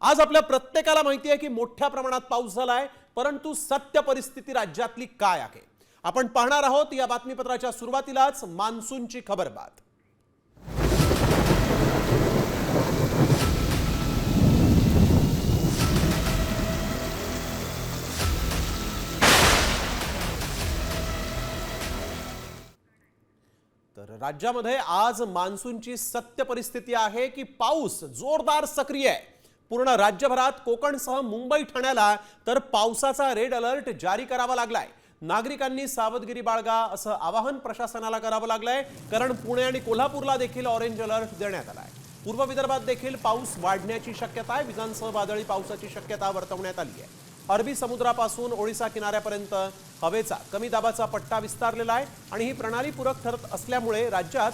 आज आपल्या प्रत्येकाला माहिती आहे की मोठ्या प्रमाणात पाऊस झालाय, परंतु सत्य परिस्थिती राज्यातली काय आहे आपण पाहणार आहोत या बातमीपत्राच्या सुरुवातीलाच मान्सूनची खबरबात। तर राज्यामध्ये आज मान्सूनची सत्य परिस्थिती आहे की पाऊस जोरदार सक्रिय आहे। पूर्ण राज्यभरात कोकणसह मुंबई ठाण्याला तर पावसाचा रेड अलर्ट जारी करावा लागलाय। नागरिकांनी सावधगिरी बाळगा असं आवाहन प्रशासनाला करावं लागलंय, कारण पुणे आणि कोल्हापूरला देखील ऑरेंज अलर्ट देण्यात आलाय। पूर्व विदर्भात देखील पाऊस वाढण्याची शक्यता आहे। विजांसह वादळी पावसाची शक्यता वर्तवण्यात आली आहे। अरबी समुद्रापासून ओडिशा किनाऱ्यापर्यंत हवेचा कमी दाबाचा पट्टा विस्तारलेला आहे आणि ही प्रणाली पूरक ठरत असल्यामुळे राज्यात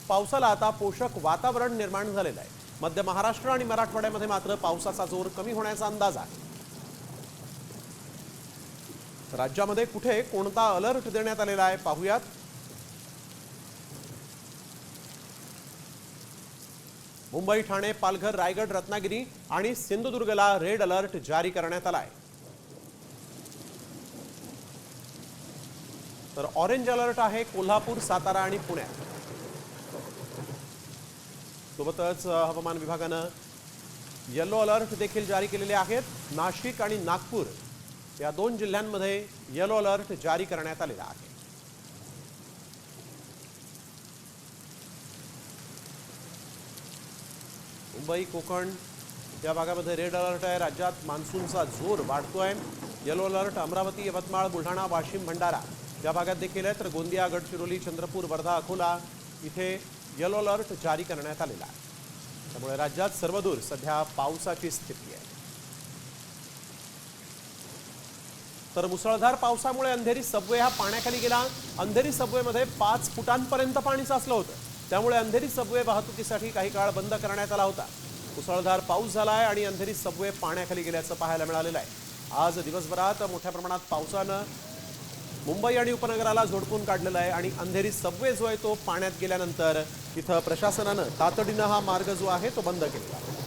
पावसाला आता पोषक वातावरण निर्माण झालेलं आहे। मध्य महाराष्ट्र आणि मराठवाड्यामध्ये मात्र पावसाचा जोर कमी होण्याचा अंदाज आहे। राज्यामध्ये कुठे कोणता अलर्ट देण्यात आलेला आहे पाहूयात। मुंबई, ठाणे, पालघर, रायगड, रत्नागिरी आणि सिंधुदुर्गला रेड अलर्ट जारी करण्यात आलाय। तर ऑरेंज अलर्ट आहे कोल्हापूर, सातारा आणि पुण्यात। सोबतच हवामान विभागाने येलो अलर्ट देखील जारी केलेले आहेत। नाशिक आणि नागपूर या दोन जिल्ह्यांमध्ये येलो अलर्ट जारी करण्यात आलेला आहे। मुंबई, कोकण या भागामध्ये रेड अलर्ट आहे। राज्यात मान्सूनचा जोर वाढतोय। येलो अलर्ट अमरावती, यवतमाळ, बुलढाणा, वाशिम, भंडारा या भागात देखील आहे। तर गोंदिया, गडचिरोली, चंद्रपूर, वर्धा, अकोला इथे येलो अलर्ट जारी करण्यात आलेला आहे। त्यामुळे राज्यात सर्वदूर सध्या पावसाची स्थिती आहे। तर मुसळधार पावसामुळे अंधेरी सबवे हा पाण्याखाली गेला। अंधेरी सबवेमध्ये 5 फुटांपर्यंत पाणी साचलं होतं। त्यामुळे अंधेरी सबवे वाहतुकीसाठी काही काळ बंद करण्यात आला होता। मुसळधार पाऊस झाला आहे आणि अंधेरी सबवे पाण्याखाली गेल्याचं पाहायला मिळालेलं आहे। आज दिवसभरात मोठ्या प्रमाणात पावसानं मुंबई आणि उपनगराला झोडपून काढलेलं आहे आणि अंधेरी सबवे जो आहे तो पाण्यात गेल्यानंतर इथं प्रशासनानं तातडीनं हा मार्ग जो आहे तो बंद केलेला आहे।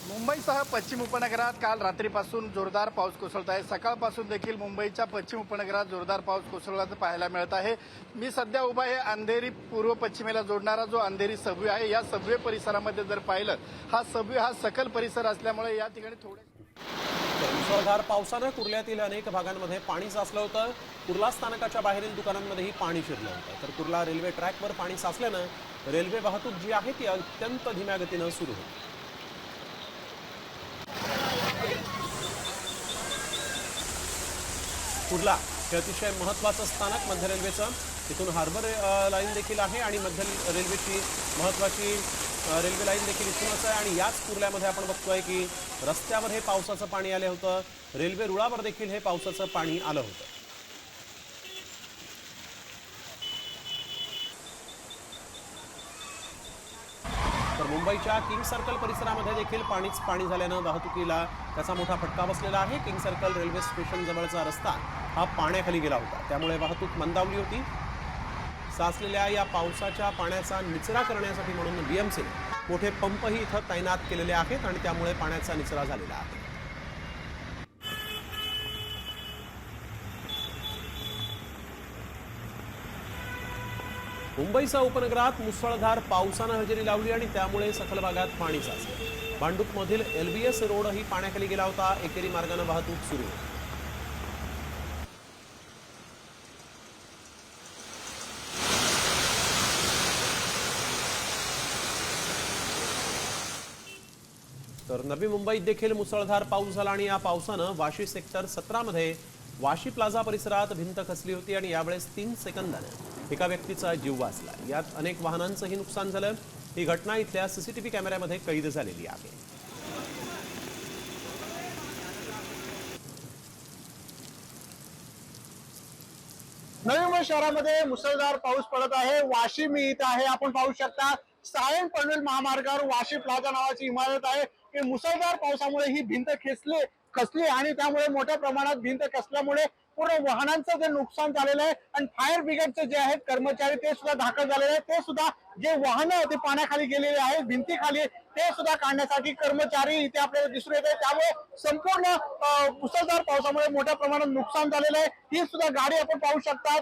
मुंबईसह पश्चिम उपनगरात काल रात्रीपासून जोरदार पाऊस कोसळत आहे। सकाळपासून देखील मुंबईच्या पश्चिम उपनगरात जोरदार पाऊस कोसळल्याचं पाहायला मिळत आहे। मी सध्या उभा आहे अंधेरी पूर्व पश्चिमेला जोडणारा जो अंधेरी सबवे आहे। या सबवे परिसरामध्ये जर पाहिलं, हा सबवे हा सकल परिसर असल्यामुळे या ठिकाणी थोडे मुसळधार पावसानं कुर्ल्यातील अनेक भागांमध्ये पाणी साचलं होतं। कुर्ला स्थानकाच्या बाहेरील दुकानांमध्येही पाणी शिरलं होतं। तर कुर्ला रेल्वे ट्रॅकवर पाणी साचल्यानं रेल्वे वाहतूक जी आहे ती अत्यंत धीम्या गतीनं सुरू होती। कुर्ला हे अतिशय महत्त्वाचं स्थानक मध्य रेल्वेचं। इथून हार्बर लाईन देखील आहे आणि मध्य रेल्वेची महत्त्वाची रेल्वे लाईन देखील इथूनच आहे। आणि याच कुर्ल्यामध्ये आपण बघतोय की रस्त्यावर हे पावसाचं पाणी आलं होतं। रेल्वे रुळावर देखील हे पावसाचं पाणी आलं होतं। तर मुंबईच्या किंग सर्कल परिसरामध्ये देखील पाणीच पाणी झाल्यानं वाहतुकीला त्याचा मोठा फटका बसलेला आहे। किंग सर्कल रेल्वे स्टेशन जवळचा रस्ता हा पाण्याखाली गेला होता। त्यामुळे वाहतूक मंदावली होती। साचलेल्या या पावसाच्या पाण्याचा निचरा करण्यासाठी म्हणून बीएमसी मोठे पंपही इथं तैनात केलेले आहेत आणि त्यामुळे पाण्याचा निचरा झालेला आहे। मुंबईसह उपनगरात मुसळधार पावसानं हजेरी लावली आणि त्यामुळे सखल भागात पाणी साचलं। भांडूपमधील एलबीएस रोडही पाण्याखाली गेला होता। एकेरी मार्गाने वाहतूक सुरू होती। तर नवी मुंबईत देखील मुसळधार पाऊस झाला आणि या पावसानं वाशी सेक्टर 17 मध्ये वाशी प्लाझा परिसरात भिंत खचली होती आणि यावेळेस 3 सेकंदाने एका व्यक्तीचा जीव वाचला। यात अनेक वाहनांचंही नुकसान झालं। ही घटना इथल्या सीसीटीव्ही कॅमेऱ्यामध्ये कैद झालेली आहे। नवी मुंबई शहरामध्ये मुसळधार पाऊस पडत आहे। वाशी मी इथं आहे, आपण पाहू शकता सायन पनवेल महामार्गावर वाशी प्लाझा नावाची इमारत आहे। मुसळधार पावसामुळे ही भिंत खेचली खचली आणि त्यामुळे मोठ्या प्रमाणात भिंत खचल्यामुळे पूर्ण वाहनांचं जे नुकसान झालेलं आहे आणि फायर ब्रिगेडचे जे आहेत कर्मचारी ते सुद्धा दाखल झालेले आहेत, ते सुद्धा जे वाहनं ते पाण्याखाली गेलेले आहेत भिंतीखाली ते सुद्धा काढण्यासाठी कर्मचारी इथे आपल्याला दिसून येत आहे। त्यामुळे संपूर्ण मुसळधार पावसामुळे मोठ्या प्रमाणात नुकसान झालेलं आहे। ही सुद्धा गाडी आपण पाहू शकता,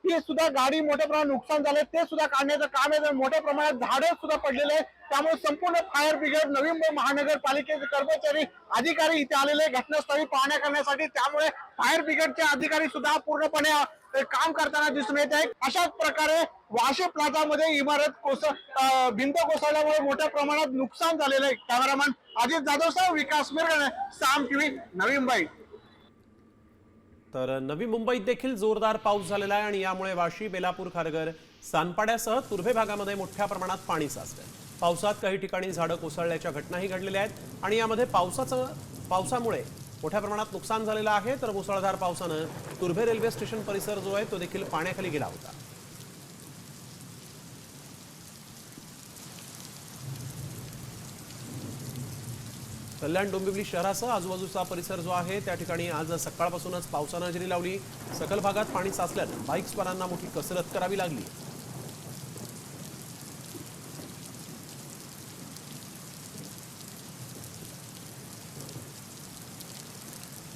ही सुद्धा गाडी मोठ्या प्रमाणात नुकसान झाले ते सुद्धा काढण्याचं काम आहे। मोठ्या प्रमाणात झाडे सुद्धा पडलेले आहे, त्यामुळे संपूर्ण फायर ब्रिगेड नवी मुंबई महानगरपालिकेचे कर्मचारी अधिकारी इथे आलेले घटनास्थळी पाहणी करण्यासाठी। त्यामुळे फायर ब्रिगेडचे अधिकारी सुद्धा पूर्णपणे काम करताना दिसून येत आहे। अशाच प्रकारे वाशी प्लाझा मध्ये इमारत भिंत कोसळल्यामुळे मोठ्या प्रमाणात नुकसान झालेलं आहे। कॅमेरामॅन अजित जाधवसह विकास मिरगणे, साम टीव्ही, नवी मुंबई। तर नवी मुंबईत देखील जोरदार पाऊस झालेला आहे आणि यामुळे वाशी, बेलापूर, खारघर, सानपाड्यासह तुर्भे भागामध्ये मोठ्या प्रमाणात पाणी साचलंय। पावसात काही ठिकाणी झाडं कोसळल्याच्या घटनाही घडलेल्या आहेत आणि यामध्ये पावसामुळे मोठ्या प्रमाणात नुकसान झालेलं आहे। तर मुसळधार पावसानं तुर्भे रेल्वे स्टेशन परिसर जो आहे तो देखील पाण्याखाली गेला होता। कल्याण डोंबिवली शहरासह आजूबाजूचा परिसर जो आहे त्या ठिकाणी आज सकाळपासूनच पावसानं हजेरी लावली। सखल भागात पाणी साचल्यानं बाईकस्वारांना मोठी कसरत करावी लागली।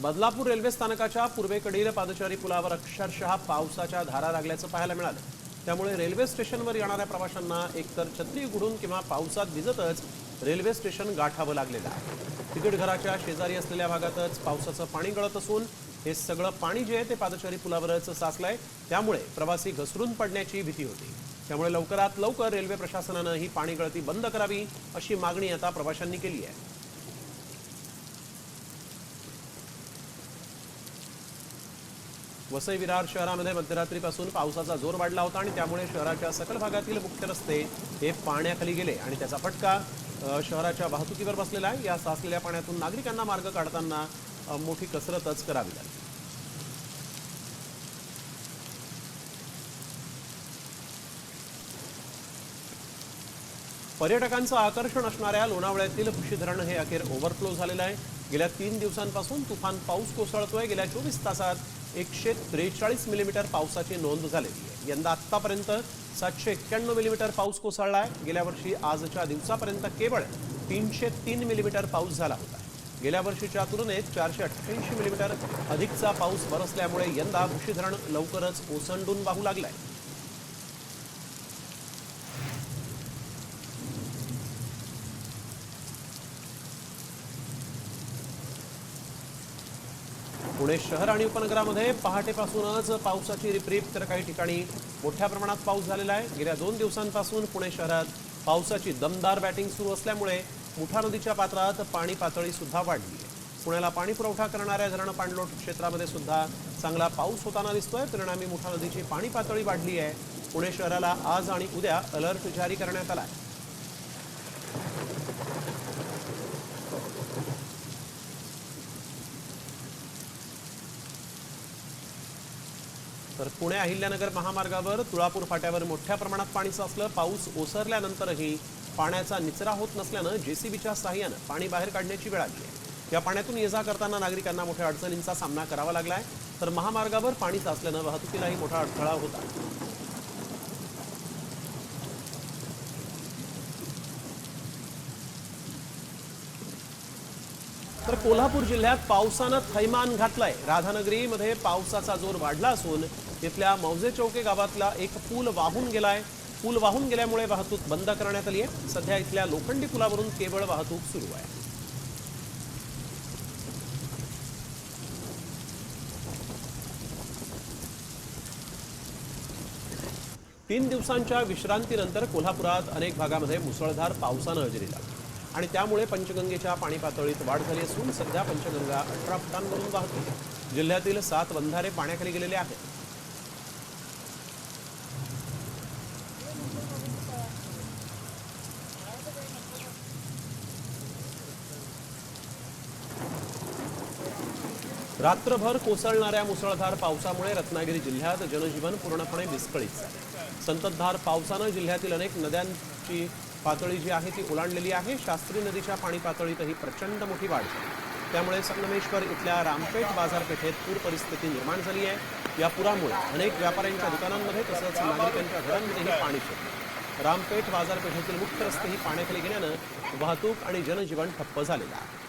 बदलापूर रेल्वे स्थानकाच्या पूर्वेकडील पादचारी पुलावर अक्षरशः पावसाच्या धारा लागल्याचं पाहायला मिळालं। त्यामुळे रेल्वे स्टेशनवर येणाऱ्या प्रवाशांना एकतर छत्री उघडून किंवा पावसात भिजतच रेल्वे स्टेशन गाठावं लागलेलं आहे। तिकीट घराच्या शेजारी असलेल्या भागातच पावसाचं पाणी गळत असून हे सगळं पाणी जे आहे ते पादचारी पुलावरच साचलंय। त्यामुळे प्रवासी घसरून पडण्याची भीती होती। त्यामुळे लवकरात लवकर रेल्वे प्रशासनानं ही पाणी गळती बंद करावी अशी मागणी आता प्रवाशांनी केली आहे। वसई विरार शहरामध्ये मध्यरात्रीपासून पावसाचा जोर वाढला होता आणि त्यामुळे शहराच्या सकल भागातील मुख्य रस्ते हे पाण्याखाली गेले आणि त्याचा फटका शहराच्या वाहतुकीवर बसलेला आहे। या साचलेल्या पाण्यातून नागरिकांना मार्ग काढताना मोठी कसरतच करावी लागली। पर्यटकांचं आकर्षण असणाऱ्या लोणावळ्यातील भुशी धरण हे अखेर ओव्हरफ्लो झालेलं आहे। गेल्या 3 दिवसांपासून तुफान पाऊस कोसळतोय। गेल्या 24 तासात 143 मिलीमीटर पावसाची नोंद झालेली आहे। यंदा आतापर्यंत 791 मिलीमीटर पाऊस कोसळला आहे। गेल्या वर्षी आजच्या दिवसापर्यंत केवळ 303 मिलीमीटर पाऊस झाला होता। गेल्या वर्षीच्या तुलनेत 488 मिलीमीटर अधिकचा पाऊस बरसल्यामुळे यंदा भुशी धरण लवकरच ओसंडून वाहू लागलंय। पुणे शहर आणि उपनगरामध्ये पहाटेपासूनच पावसाची रिपरिप तर काही ठिकाणी मोठ्या प्रमाणात पाऊस झालेला आहे। गेल्या 2 दिवसांपासून पुणे शहरात पावसाची दमदार बॅटिंग सुरू असल्यामुळे मुठा नदीच्या पात्रात पाणी पातळी सुद्धा वाढली आहे। पुण्याला पाणी पुरवठा करणाऱ्या धरण पाणलोट क्षेत्रामध्ये सुद्धा चांगला पाऊस होताना दिसतोय। परिणामी मुठा नदीची पाणी पातळी वाढली आहे। पुणे शहराला आज आणि उद्या अलर्ट जारी करण्यात आला आहे। तर पुणे अहिल्यानगर महामार्गावर तुळापूर फाट्यावर मोठ्या प्रमाणात पाणी साचलं। पाऊस ओसरल्यानंतरही पाण्याचा निचरा होत नसल्यानं जेसीबीच्या सहाय्यानं पाणी बाहेर काढण्याची वेळ आली आहे। या पाण्यातून ये जा करताना नागरिकांना मोठ्या अडचणींचा सामना करावा लागलाय। तर महामार्गावर पाणी साचल्यानं वाहतुकीलाही मोठा अडथळा होता। तर कोल्हापूर जिल्ह्यात पावसानं थैमान घातलंय। राधानगरीमध्ये पावसाचा जोर वाढला असून तिथल्या मौजे चौके गावातला एक पूल वाहून गेलाय। पूल वाहून गेल्यामुळे वाहतूक बंद करण्यात आली आहे। सध्या इथल्या लोखंडी पुलावरून केवळ वाहतूक सुरू आहे। 3 दिवसांच्या विश्रांतीनंतर कोल्हापुरात अनेक भागामध्ये मुसळधार पावसानं हजेरी लावली आणि त्यामुळे पंचगंगेच्या पाणी पातळीत वाढ झाली असून सध्या पंचगंगा 18 फुटांवरून वाहते। जिल्ह्यातील 7 बंधारे पाण्याखाली गेलेले आहेत। रात्रभर कोसळणाऱ्या मुसळधार पावसामुळे रत्नागिरी जिल्ह्यात जनजीवन पूर्णपणे विस्कळीत झाले। संततधार पावसानं जिल्ह्यातील अनेक नद्यांची पातळी जी आहे ती ओलांडलेली आहे। शास्त्री नदीच्या पाणी पातळीतही प्रचंड मोठी वाढ झाली। त्यामुळे संगमेश्वर इथल्या रामपेठ बाजारपेठेत पूर परिस्थिती निर्माण झाली आहे। या पुरामुळे अनेक व्यापाऱ्यांच्या दुकानांमध्ये तसंच नागरिकांच्या घरांमध्येही पाणी शिरलं। रामपेठ बाजारपेठेतील मुख्य रस्तेही पाण्याखाली गेल्यानं वाहतूक आणि जनजीवन ठप्प झालेलं आहे।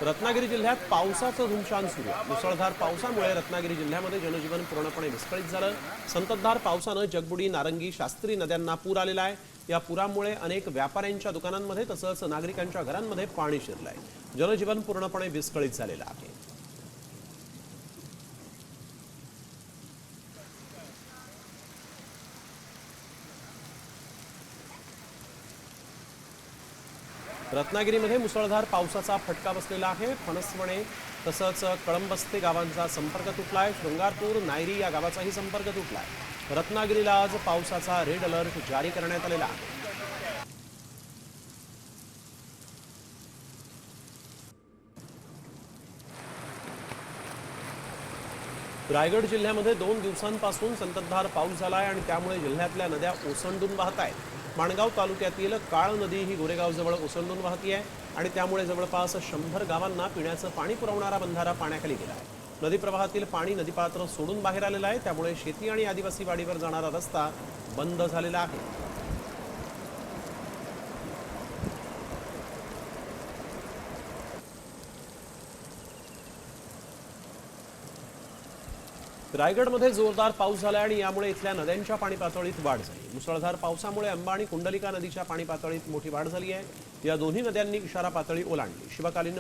रत्नागिरी जिल्ह्यात पावसाचं धुमशान सुरू आहे। मुसळधार पावसामुळे रत्नागिरी जिल्ह्यामध्ये जनजीवन पूर्णपणे विस्कळीत झालं। संततधार पावसानं जगबुडी, नारंगी, शास्त्री नद्यांना पूर आलेला आहे। या पुरामुळे अनेक व्यापाऱ्यांच्या दुकानांमध्ये तसंच नागरिकांच्या घरांमध्ये पाणी शिरलं आहे। जनजीवन पूर्णपणे विस्कळीत झालेलं आहे। रत्नागिरीमध्ये मुसळधार पावसाचा फटका बसलेला आहे। फणसवणे तसंच कळंबस्ते गावांचा संपर्क तुटलाय। शृंगारपूर, नायरी या गावाचाही संपर्क तुटलाय। रत्नागिरीला आज पावसाचा रेड अलर्ट जारी करण्यात आलेला आहे। रायगड जिल्ह्यामध्ये 2 दिवसांपासून संततधार पाऊस झाला आहे आणि त्यामुळे जिल्ह्यातल्या नद्या ओसंडून वाहत आहेत। माणगाव तालुक्यातील काळ नदी ही गोरेगावजवळ ओसंडून वाहती आहे आणि त्यामुळे जवळपास 100 गावांना पिण्याचं पाणी पुरवणारा बंधारा पाण्याखाली गेला आहे। नदी प्रवाहातील पाणी नदीपात्र सोडून बाहेर आलेलं आहे। त्यामुळे शेती आणि आदिवासी वाडीवर जाणारा रस्ता बंद झालेला आहे। रायगडमध्ये जोरदार पाऊस झाला आणि यामुळे इथल्या नद्यांच्या पाणी पातळीत वाढ झाली। मुसळधार पावसामुळे अंबा आणि कुंडलिका नदीच्या पाणी पातळीत मोठी वाढ झाली आहे। या दोन्ही नद्यांनी इशारा पातळी ओलांडली। शिवकालीन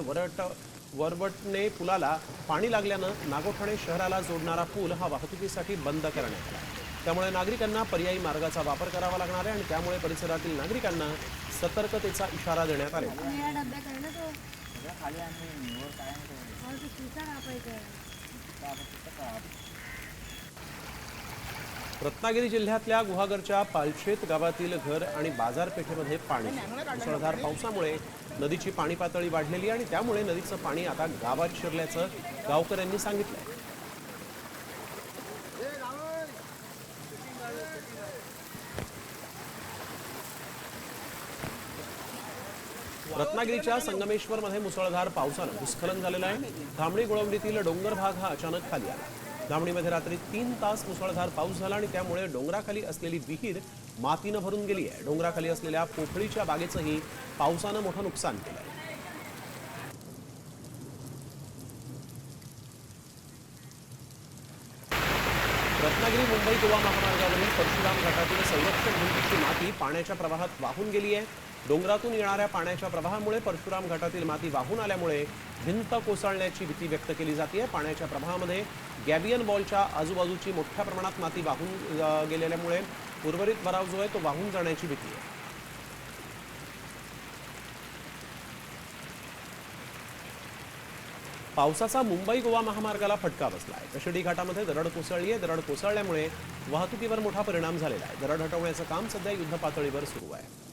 वरवटणे पुलाला पाणी लागल्यानं नागोठणे शहराला जोडणारा पूल हा वाहतुकीसाठी बंद करण्यात आला। त्यामुळे नागरिकांना पर्यायी मार्गाचा वापर करावा लागणार आहे आणि त्यामुळे परिसरातील नागरिकांना सतर्कतेचा इशारा देण्यात आला रत्नागिरी जिल्ह्यातल्या गुहागरच्या पालशेत गावातील घर आणि बाजारपेठेमध्ये पाणी। मुसळधार पावसामुळे नदीची पाणी पातळी वाढलेली आणि त्यामुळे नदीचं पाणी आता गावात शिरल्याचं गावकऱ्यांनी सांगितलंय। रत्नागिरीच्या संगमेश्वरमध्ये मुसळधार पावसानं भूस्खलन झालेलं आहे। धामणी गोळवडीतील डोंगर भाग हा अचानक खाली आला। धामणीमध्ये रात्री 3 तास मुसळधार पाऊस झाला आणि त्यामुळे डोंगराखाली असलेली विहीर मातीनं भरून गेली आहे। डोंगराखाली असलेल्या पोफळीच्या बागेचंही पावसानं मोठं नुकसान केलं आहे। रत्नागिरी मुंबई गोवा महामार्गावरील परशुराम घाटातील संरक्षण भिंतीची माती पाण्याच्या प्रवाहात वाहून गेली आहे। डोंगरातून येणाऱ्या पाण्याच्या प्रवाहामुळे परशुराम घाटातील माती वाहून आल्यामुळे भिंत कोसळण्याची भीती व्यक्त केली जाते। पाण्याच्या प्रवाहामध्ये गॅबियन बॉलच्या आजूबाजूची मोठ्या प्रमाणात माती वाहून गेलेल्यामुळे उर्वरित भराव जो आहे तो वाहून जाण्याची भीती आहे। पावसाचा मुंबई गोवा महामार्गाला फटका बसला आहे। कशेडी घाटामध्ये दरड कोसळली आहे। दरड कोसळल्यामुळे वाहतुकीवर मोठा परिणाम झालेला आहे। दरड हटवण्याचं काम सध्या युद्ध पातळीवर सुरू आहे।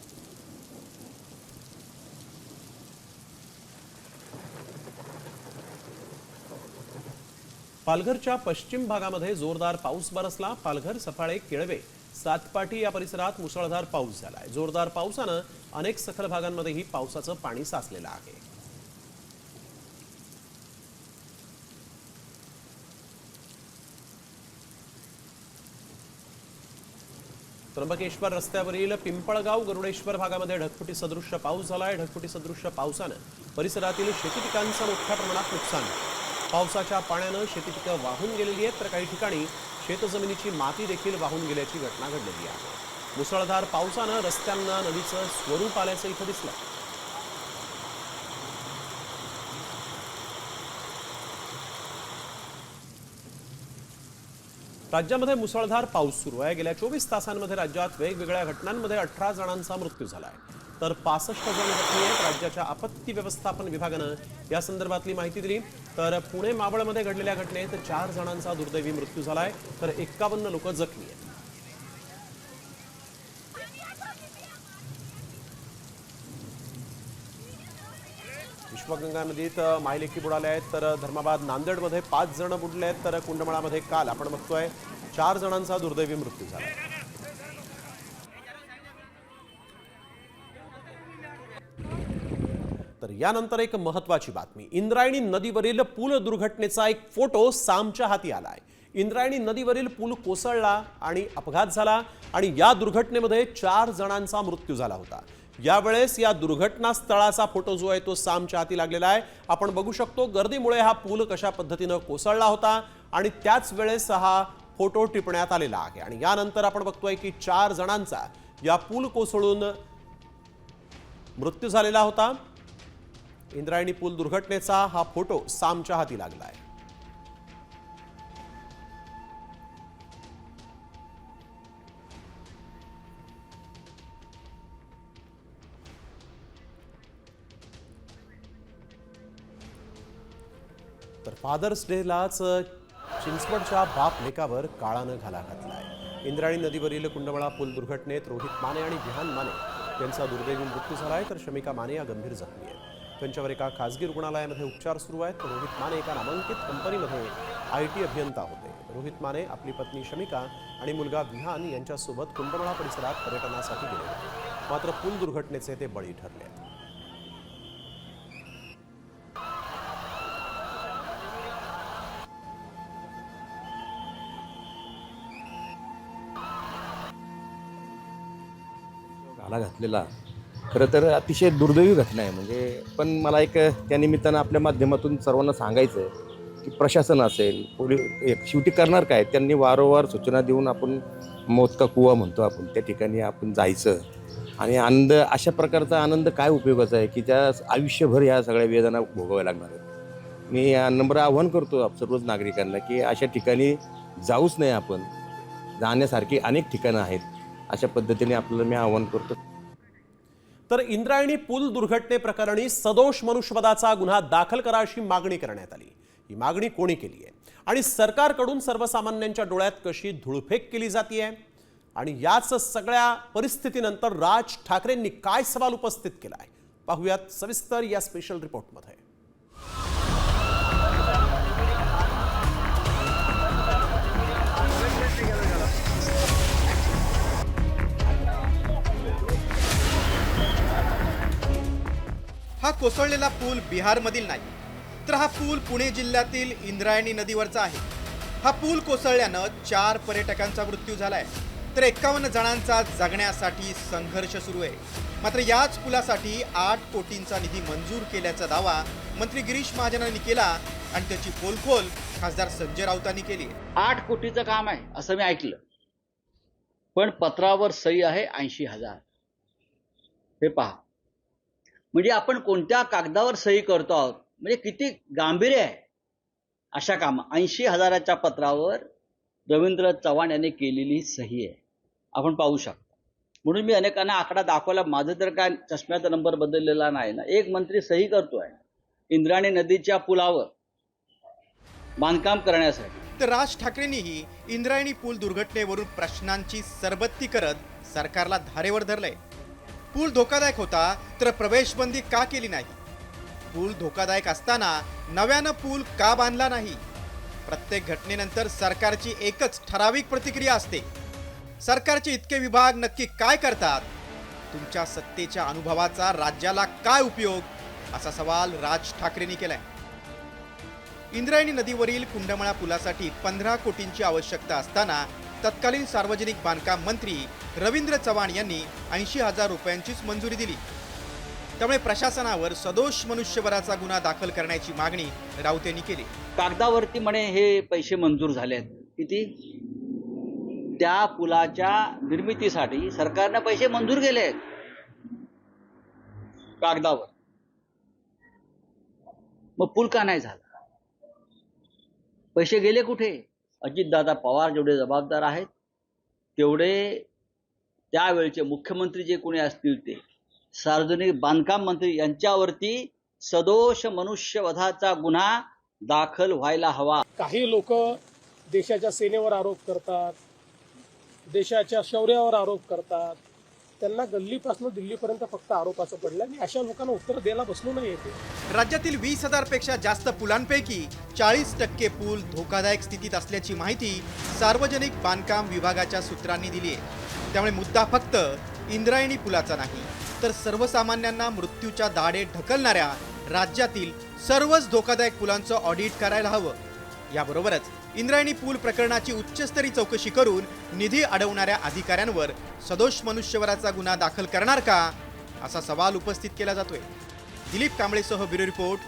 पालघरच्या पश्चिम भागामध्ये जोरदार पाऊस बरसला। पालघर, सफाळे, केळवे, सातपाटी या परिसरात मुसळधार पाऊस झालाय। जोरदार पावसानं अनेक सखल भागांमध्येही पावसाचं पाणी साचलेलं आहे। त्र्यंबकेश्वर रस्त्यावरील पिंपळगाव गरुडेश्वर भागामध्ये ढगफुटी सदृश्य पाऊस झालाय। ढगफुटी सदृश्य पावसानं परिसरातील शेती पिकांचं मोठ्या प्रमाणात नुकसान झालं। पावसाच्या पाण्यानं शेती पिकं वाहून गेलेली आहेत तर काही ठिकाणी शेतजमिनीची माती देखील वाहून गेल्याची घटना घडलेली आहे। मुसळधार पावसानं रस्त्यांना नदीचं स्वरूप आल्याचं इथं दिसलं। राज्यामध्ये मुसळधार पाऊस सुरू आहे। गेल्या 24 तासांमध्ये राज्यात वेगवेगळ्या घटनांमध्ये 18 जणांचा मृत्यू झाला आहे तर 65 जण जखमी आहेत। राज्याच्या आपत्ती व्यवस्थापन विभागानं या संदर्भातली माहिती दिली तर पुणे मावळमध्ये घडलेल्या घटनेत 4 जणांचा दुर्दैवी मृत्यू झालाय तर 51 लोक जखमी आहेत। विश्वगंगा नदीत मायलेकी बुडाल्या आहेत तर धर्माबाद नांदेडमध्ये 5 जण बुडले आहेत तर कुंडमाळामध्ये काल आपण बघतोय 4 जणांचा दुर्दैवी मृत्यू झाला। यानंतर एक महत्त्वाची बातमी. इंद्रायणी नदीवरील पूल दुर्घटनेचा एक फोटो सामच्या हाती आलाय. इंद्रायणी नदीवरील पूल कोसळला आणि अपघात झाला आणि या दुर्घटनेमध्ये 4 जणांचा मृत्यू झाला होता. यावेळेस या दुर्घटनास्थळाचा फोटो जो आहे तो सामच्या हाती लागलेला आहे. आपण बघू शकतो गर्दीमुळे हा पूल कशा पद्धतीने कोसळला होता आणि त्याच वेळेस हा फोटो टिपण्यात आलेला आहे. आणि यानंतर आपण बघतोय की 4 जणांचा या पूल कोसळून मृत्यू झालेला होता. इंद्रायणी पूल दुर्घटनेचा हा फोटो सामच्या हाती लागला आहे. तर फादर्स डेलाच चिंचवडच्या बाप लेकावर काळानं घाला घातलाय. इंद्रायणी नदीवरील कुंडमळा पूल दुर्घटनेत रोहित माने आणि विहान माने यांचा दुर्दैवी मृत्यू झाला आहे, तर शमिका माने या गंभीर जखमी आहेत. त्यांच्यावर एका खासगी रुग्णालयामध्ये उपचार सुरू आहेत. रोहित माने एका नामांकित कंपनीमध्ये IT अभियंता होते. रोहित माने आपली पत्नी शमिका आणि मुलगा विहान यांच्यासोबत कुंडमळा परिसरात पर्यटनासाठी गेले होते, मात्र पूल दुर्घटनेचे ते बळी ठरले. घाला घातलेला खरं तर अतिशय दुर्दैवी घटना आहे. म्हणजे पण मला एक त्या निमित्तानं आपल्या माध्यमातून सर्वांना सांगायचं आहे की प्रशासन असेल, पोलीस शेवटी करणार काय, त्यांनी वारंवार सूचना देऊन आपण मौत का कुवा म्हणतो आपण, त्या ठिकाणी आपण जायचं आणि आनंद, अशा प्रकारचा आनंद काय उपयोगाचा आहे की त्या आयुष्यभर ह्या सगळ्या वेदना भोगाव्या लागणार आहेत. मी या नम्र आव्हान करतो सर्वच नागरिकांना की अशा ठिकाणी जाऊच नाही. आपण जाण्यासारखी अनेक ठिकाणं आहेत. अशा पद्धतीने आपल्याला मी आवाहन करतो. तर इंद्रायणी पूल दुर्घटनेप्रकरणी सदोष मनुष्यवधाचा गुन्हा दाखल करा अशी मागणी करण्यात आली. ही मागणी कोणी केली आहे आणि सरकारकडून सर्वसामान्यांच्या डोळ्यात कशी धुळफेक केली जाते आणि याच सगळ्या परिस्थितीनंतर राज ठाकरेंनी काय सवाल उपस्थित केला आहे पाहूयात सविस्तर या स्पेशल रिपोर्टमध्ये. हा कोसळलेला पूल बिहारमधील नाही, तर हा पूल पुणे जिल्ह्यातील इंद्रायणी नदीवरचा आहे. हा पूल कोसळल्यानं 4 पर्यटकांचा मृत्यू झालाय, तर 51 जणांचा जगण्यासाठी संघर्ष सुरू आहे. मात्र याच पुलासाठी 8 कोटींचा निधी मंजूर केल्याचा दावा मंत्री गिरीश महाजनांनी केला आणि त्याची पोलखोल खासदार संजय राऊतांनी केली. 8 कोटीचं काम आहे असं मी ऐकलं, पण पत्रावर सही आहे 80,000. हे पहा, म्हणजे आपण कोणत्या कागदावर सही करतो आहोत, म्हणजे किती गांभीर्य आहे अशा काम. 80,000च्या पत्रावर रवींद्र चव्हाण यांनी केलेली सही आहे, आपण पाहू शकता. म्हणून मी अनेकांना आकडा दाखवला. माझं तर काय चष्म्याचा नंबर बदललेला नाही ना. एक मंत्री सही करतोय इंद्रायणी नदीच्या पुलावर बांधकाम करण्यासाठी. तर राज ठाकरेंनीही इंद्रायणी पूल दुर्घटनेवरून प्रश्नांची सरबत्ती करत सरकारला धारेवर धरलंय. पूल धोकादायक होता तर प्रवेशबंदी का केली नाही? पूल धोकादायक असताना नव्यानं पूल का बांधला नाही? प्रत्येक घटनेनंतर सरकारची एकच ठराविक प्रतिक्रिया असते. सरकारचे इतके विभाग नक्की काय करतात? तुमच्या सत्तेच्या अनुभवाचा राज्याला काय उपयोग? असा सवाल राज ठाकरेंनी केलाय. इंद्रायणी नदीवरील कुंडमळा पुलासाठी 15 कोटींची आवश्यकता असताना तत्कालीन सार्वजनिक बांधकाम मंत्री रवींद्र चव्हाण यांनी 80,000 रुपयांचीच मंजुरी दिली. त्यामुळे प्रशासनावर सदोष मनुष्यबळाचा गुन्हा दाखल करण्याची मागणी राऊत यांनी केली. कागदावरती म्हणे हे पैसे मंजूर झाले आहेत. किती? त्या पुलाच्या निर्मितीसाठी सरकारने पैसे मंजूर केले आहेत कागदावर. मग पूल का नाही झाला? पैसे गेले कुठे? अजितदादा पवार जेवढे जबाबदार आहेत तेवढे त्यावेळचे मुख्यमंत्री जे कोणी असतील ते सार्वजनिक बांधकाम मंत्री यांच्यावरती सदोष मनुष्यवधाचा गुन्हा दाखल व्हायला हवा. काही लोक देशाच्या सेनेवर आरोप करतात, देशाच्या शौर्यावर आरोप करतात. त्यांना गल्लीपासून दिल्लीपर्यंत फक्त आरोपाचं पडलं आणि अशा लोकांना उत्तर द्यायला बसलो नाही येते. राज्यातील 20,000 पेक्षा जास्त पुलांपैकी 40% पूल धोकादायक स्थितीत असल्याची माहिती सार्वजनिक बांधकाम विभागाच्या सूत्रांनी दिली आहे. त्यामुळे मुद्दा फक्त इंद्रायणी पुलाचा नाही, तर सर्वसामान्यांना मृत्यूच्या दाढे ढकलणाऱ्या राज्यातील सर्वच धोकादायक पुलांचं ऑडिट करायला हवं. याबरोबरच इंद्रायणी पूल प्रकरणाची उच्चस्तरीय चौकशी करून निधी अडवणाऱ्या अधिकाऱ्यांवर सदोष मनुष्यवधाचा गुन्हा दाखल करणार का, असा सवाल उपस्थित केला जातोय. दिलीप कांबळेसह ब्युरो रिपोर्ट,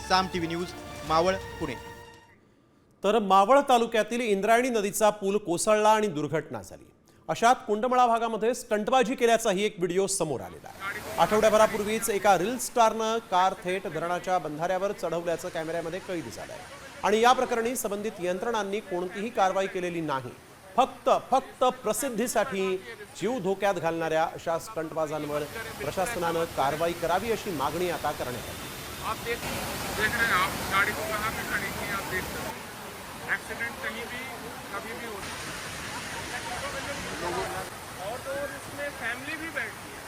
साम टीव्ही न्यूज, मावळ, पुणे. तर मावळ तालुक्यातील इंद्रायणी नदीचा पूल कोसळला आणि दुर्घटना झाली. अशात कुंडमळा भागामध्ये स्टंटबाजी केल्याचाही एक व्हिडिओ समोर आलेला आहे. आठवड्याभरापूर्वीच एका रील स्टारनं कार थेट धरणाच्या बंधाऱ्यावर चढवल्याचं कॅमेऱ्यामध्ये कैद झालंय आणि या प्रकरणी संबंधित यंत्रणांनी कोणतीही कारवाई केलेली नाही. फक्त प्रसिद्धीसाठी जीव धोक्यात घालणाऱ्या अशा स्टंटबाजांवर प्रशासनानं कारवाई करावी अशी मागणी आता करण्यात आली. आप देख रहे हैं, आप गाड़ी को कहाँ पे खड़ी की आप देख सकते हैं। एक्सीडेंट कहीं भी कभी भी हो सकता है। और इसमें फैमिली भी बैठी है,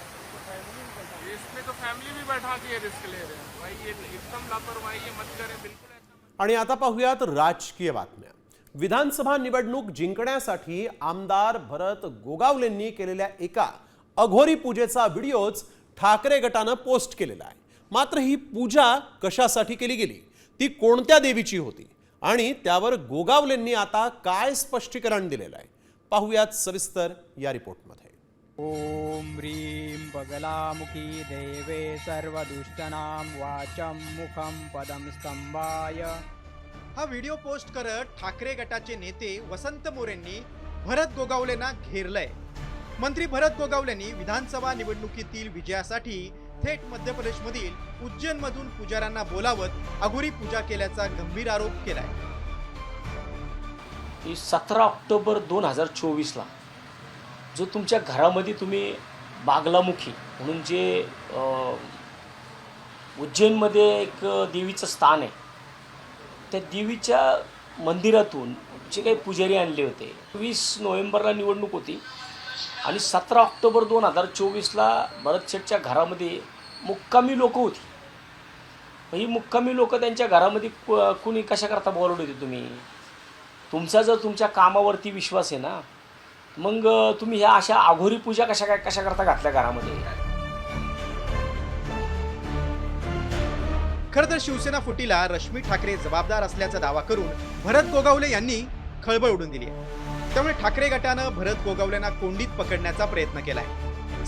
इसमें तो फैमिली भी बैठा के रिस्क ले रहे हैं भाई, ये एकदम लापरवाही ये मत करें, बिल्कुल ऐसा. आणि आता पाहूयात राजकीय बातम्या. विधानसभा निवडणूक जिंकण्यासाठी आमदार भरत गोगावलेंनी केलेल्या एका अघोरी पूजेचा व्हिडिओच ठाकरे गटानं पोस्ट केलेला आहे. मात्र ही पूजा कशासाठी केली गेली, ती कोणत्या देवीची होती आणि त्यावर गोगावलेंनी आता काय स्पष्टीकरण दिलेलं आहे, पाहूयात सविस्तर या रिपोर्टमध्ये. ओम ह्रीं बगलामुखी देवे सर्वदुष्टानां वाचं मुखं पदं स्तंभाय. हा व्हिडिओ पोस्ट करत ठाकरे गटाचे नेते वसंत मोरेंनी भरत गोगावलेंना घेरलंय. मंत्री भरत गोगावलेंनी विधानसभा निवडणुकीतील विजयासाठी थेट मध्य प्रदेशमधील उज्जैनमधून पुजाऱ्यांना बोलावत अघोरी पूजा केल्याचा गंभीर आरोप केलाय. 17 ऑक्टोबर 2024ला जो तुमच्या घरामध्ये तुम्ही बागलामुखी म्हणून जे उज्जैनमध्ये एक देवीचं स्थान आहे, त्या देवीच्या मंदिरातून जे काही पुजारी आणले होते, 20 नोव्हेंबरला निवडणूक होती आणि 17 ऑक्टोबर 2024ला भरत शेठच्या घरामध्ये मुक्कामी लोक होती. ही मुक्कामी लोक त्यांच्या घरामध्ये कुणी कशा करता बोलवले होते तुम्ही? तुमचा जर तुमच्या कामावरती विश्वास आहे ना, मग तुम्ही ह्या अशा अघोरी पूजा कशा करता घातल्या घरामध्ये? खरं तर शिवसेना फुटीला रश्मी ठाकरे जबाबदार असल्याचा दावा करून भरत गोगावले यांनी खळबळ उडून दिली आहे. त्यामुळे ठाकरे गटानं भरत गोगावलेंना कोंडीत पकडण्याचा प्रयत्न केलाय.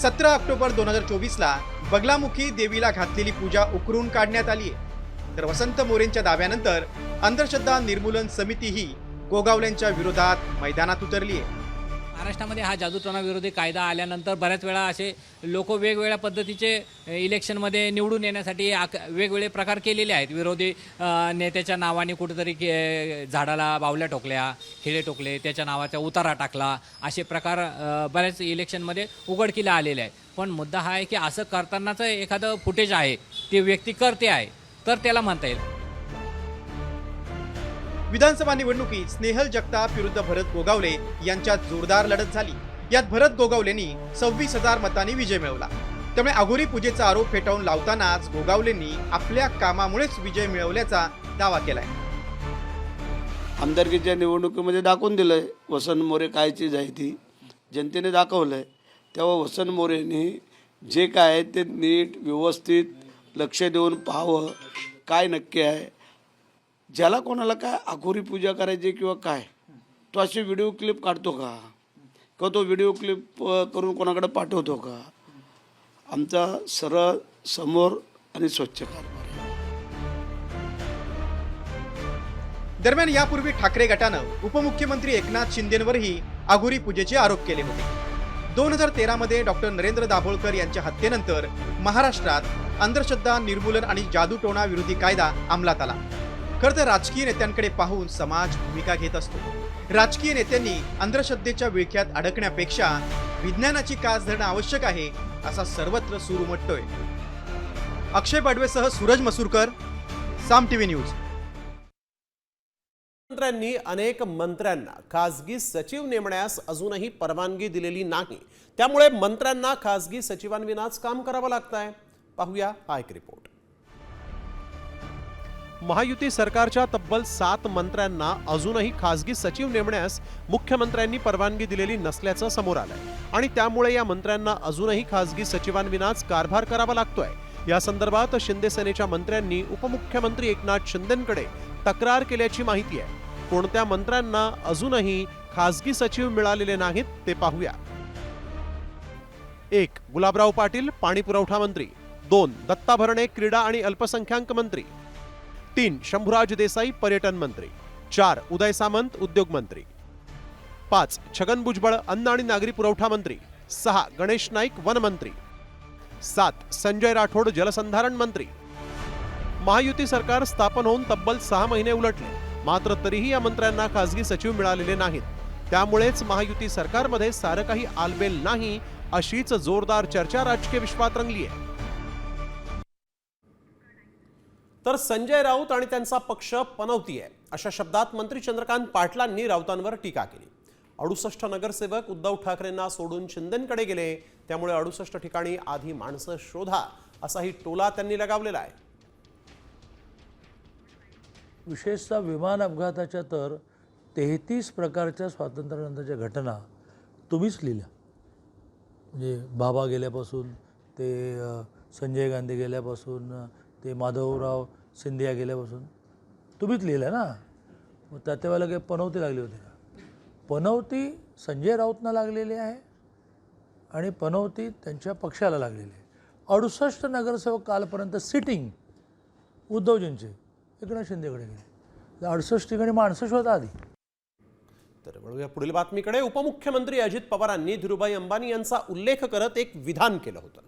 17 ऑक्टोबर 2024ला बगलामुखी देवीला घातलेली पूजा उकरून काढण्यात आली आहे. तर वसंत मोरेंच्या दाव्यानंतर अंधश्रद्धा निर्मूलन समिती ही गोगावलेंच्या विरोधात मैदानात उतरली आहे. महाराष्ट्रामध्ये हा जादूटोणा विरोधी कायदा आल्यानंतर बऱ्याच वेळा असे लोक वेगवेगळ्या पद्धतीचे इलेक्शनमध्ये निवडून येण्यासाठी वेगवेगळे प्रकार केलेले आहेत. विरोधी नेत्याच्या नावाने कुठेतरी झाडाला बावल्या टोकल्या, खिळे टोकले, त्याच्या नावाचा उतारा टाकला, असे प्रकार बऱ्याच इलेक्शनमध्ये उघडकीला आलेले आहेत. पण मुद्दा हा आहे की असं करतानाचं एखादं फुटेज आहे, ते व्यक्ती करते आहे, तर त्याला म्हणता येईल. विधानसभा निवडणुकीत स्नेहल जगताप विरुद्ध भरत गोगावले यांच्यात जोरदार लढत झाली. यात भरत गोगावलेंनी 26,000 मतांनी विजय मिळवला. त्यामुळे अघोरी पूजेचा आरोप फेटाळून लावतानाच गोगावलेंनी आपल्या कामामुळेच विजय मिळवल्याचा दावा केलाय. आमदारकीच्या निवडणुकीमध्ये दाखवून दिलंय वसंत मोरे काय चीज आहे ती जनतेने दाखवलंय. तेव्हा वसंत मोरेंनी जे काय आहे ते नीट व्यवस्थित लक्ष देऊन पाहावं काय नक्की आहे. ज्याला कोणाला काय अघोरी पूजा करायची किंवा काय, तो अशी व्हिडिओ क्लिप काढतो का तो व्हिडिओ क्लिप करून कोणाकडे पाठवतो का? आमचा सरळ समोर आणि स्वच्छ कारभार. दरम्यान यापूर्वी ठाकरे गटानं उपमुख्यमंत्री एकनाथ शिंदेंवरही अघोरी पूजेचे आरोप केले होते. 2013 मध्ये डॉक्टर नरेंद्र दाभोळकर यांच्या हत्येनंतर महाराष्ट्रात अंधश्रद्धा निर्मूलन आणि जादूटोणा विरोधी कायदा अंमलात आला. खरं तर राजकीय नेत्यांकडे पाहून समाज भूमिका घेत असतो. राजकीय नेत्यांनी अंधश्रद्धेच्या विळख्यात अडकण्यापेक्षा विज्ञानाची कास धरणं आवश्यक आहे, असा सर्वत्र सूर उमटतोय. अक्षय बडवेसह सूरज मसूरकर, साम टीव्ही न्यूज. मंत्र्यांनी अनेक मंत्र्यांना खासगी सचिव नेमण्यास अजूनही परवानगी दिलेली नाही. त्यामुळे मंत्र्यांना खासगी सचिवांविनाच काम करावं लागतंय. पाहूया हा एक रिपोर्ट. महायुती सरकारच्या तब्बल 7 मंत्र्यांना अजूनही खासगी सचिव नेमण्यास मुख्यमंत्र्यांनी परवानगी दिलेली नसल्याचं समोर आलंय आणि त्यामुळे या मंत्र्यांना अजूनही खासगी सचिवांविनाच कारभार करावा लागतोय। या संदर्भात शिंदे सेनेच्या मंत्र्यांनी उपमुख्यमंत्री एकनाथ शिंदेंकडे तक्रार केल्याची माहिती आहे। कोणत्या मंत्र्यांना अजूनही खासगी सचिव मिळालेले नाहीत ते पाहूया। 1. गुलाबराव पाटील, पाणी पुरवठा मंत्री। 2. दत्ता भरणे, क्रीडा आणि अल्पसंख्याक मंत्री। 3. शंभूराज देसाई, पर्यटन मंत्री। 4. उदय सामंत, उद्योग मंत्री। 5. छगन भुजबळ, अन्न आणि नागरी पुरवठा मंत्री। 6. गणेश नाईक, वन मंत्री। 7. संजय राठोड, जलसंधारण मंत्री। महायुती सरकार स्थापन होऊन तब्बल 6 महिने उलटले, मात्र तरीही या मंत्र्यांना खासगी सचिव मिळालेले नाहीत। त्यामुळेच महायुती सरकारमध्ये सारं काही आलबेल नाही, अशीच जोरदार चर्चा राजकीय विश्वात रंगली आहे। तर संजय राऊत आणि त्यांचा पक्ष पनवती आहे अशा शब्दात मंत्री चंद्रकांत पाटलांनी राऊतांवर टीका केली। 68 नगरसेवक उद्धव ठाकरेंना सोडून शिंदेंकडे गेले, त्यामुळे 68 ठिकाणी आधी माणसं शोधा असाही टोला त्यांनी लगावलेला आहे। विशेषतः विमान अपघाताच्या तर 33 प्रकारच्या स्वातंत्र्यानंतरच्या घटना तुम्हीच लिहिल्या। म्हणजे बाबा गेल्यापासून ते संजय गांधी गेल्यापासून ते माधवराव सिंधिया गेल्यापासून तुम्हीच लिहिलं ना। मग त्यावेळेला काही पनवती लागली होती का? पनवती संजय राऊतना लागलेली आहे आणि पनवती त्यांच्या पक्षाला लागलेली आहे। 68 नगरसेवक कालपर्यंत सिटिंग उद्धवजींचे एकनाथ शिंदेकडे गेले। 68 ठिकाणी माणसं शोधा आधी। तर वळूया पुढील बातमीकडे। उपमुख्यमंत्री अजित पवारांनी धीरूभाई अंबानी यांचा उल्लेख करत एक विधान केलं होतं।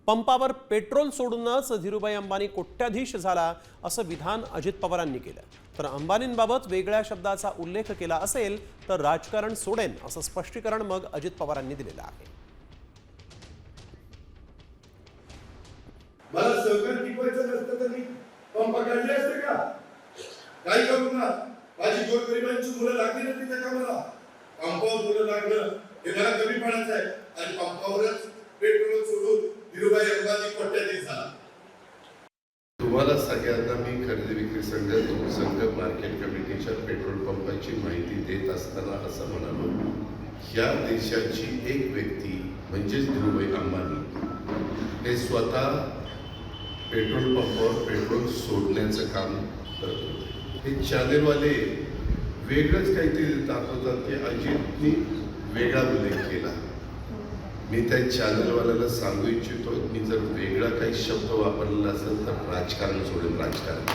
पंपावर पेट्रोल सोडूनच धीरूभाई अंबानी कोट्याधीश झाला असं विधान अजित पवारांनी केलं। तर अंबानींबाबत वेगळ्या शब्दाचा उल्लेख केला असेल तर राजकारण सोडेन असं स्पष्टीकरण मग अजित पवारांनी दिलेलं आहे। मला सहकार टिकवायचं नसतं तर मी पंप काढले असते का? काही करू ना, माझी गोरगरिबांची मुलं लागली नसती त्या कामाला। पंपावर मुलं लागलं हे मला कमी पडायचं आहे आणि पंपावरच पेट्रोल सोडून धीरूभाई अंबानी कोट्याधीश झाला। तुम्हाला सगळ्यांना मी खरेदी विक्री संघ मार्केट कमिटीच्या पेट्रोल पंपाची माहिती देत असताना असं म्हणालो, ह्या देशाची एक व्यक्ती म्हणजेच धीरूभाई अंबानी हे स्वतः पेट्रोल पंपावर पेट्रोल सोडण्याचं काम करत होते। हे चॅनेलवाले वेगळंच काहीतरी दाखवतात की अजितनी वेगळा उल्लेख केला। मी त्या चॅनलवाल्याला सांगू इच्छितो, मी जर वेगळा काही शब्द वापरलेला असेल तर राजकारण सोडेल, राजकारण।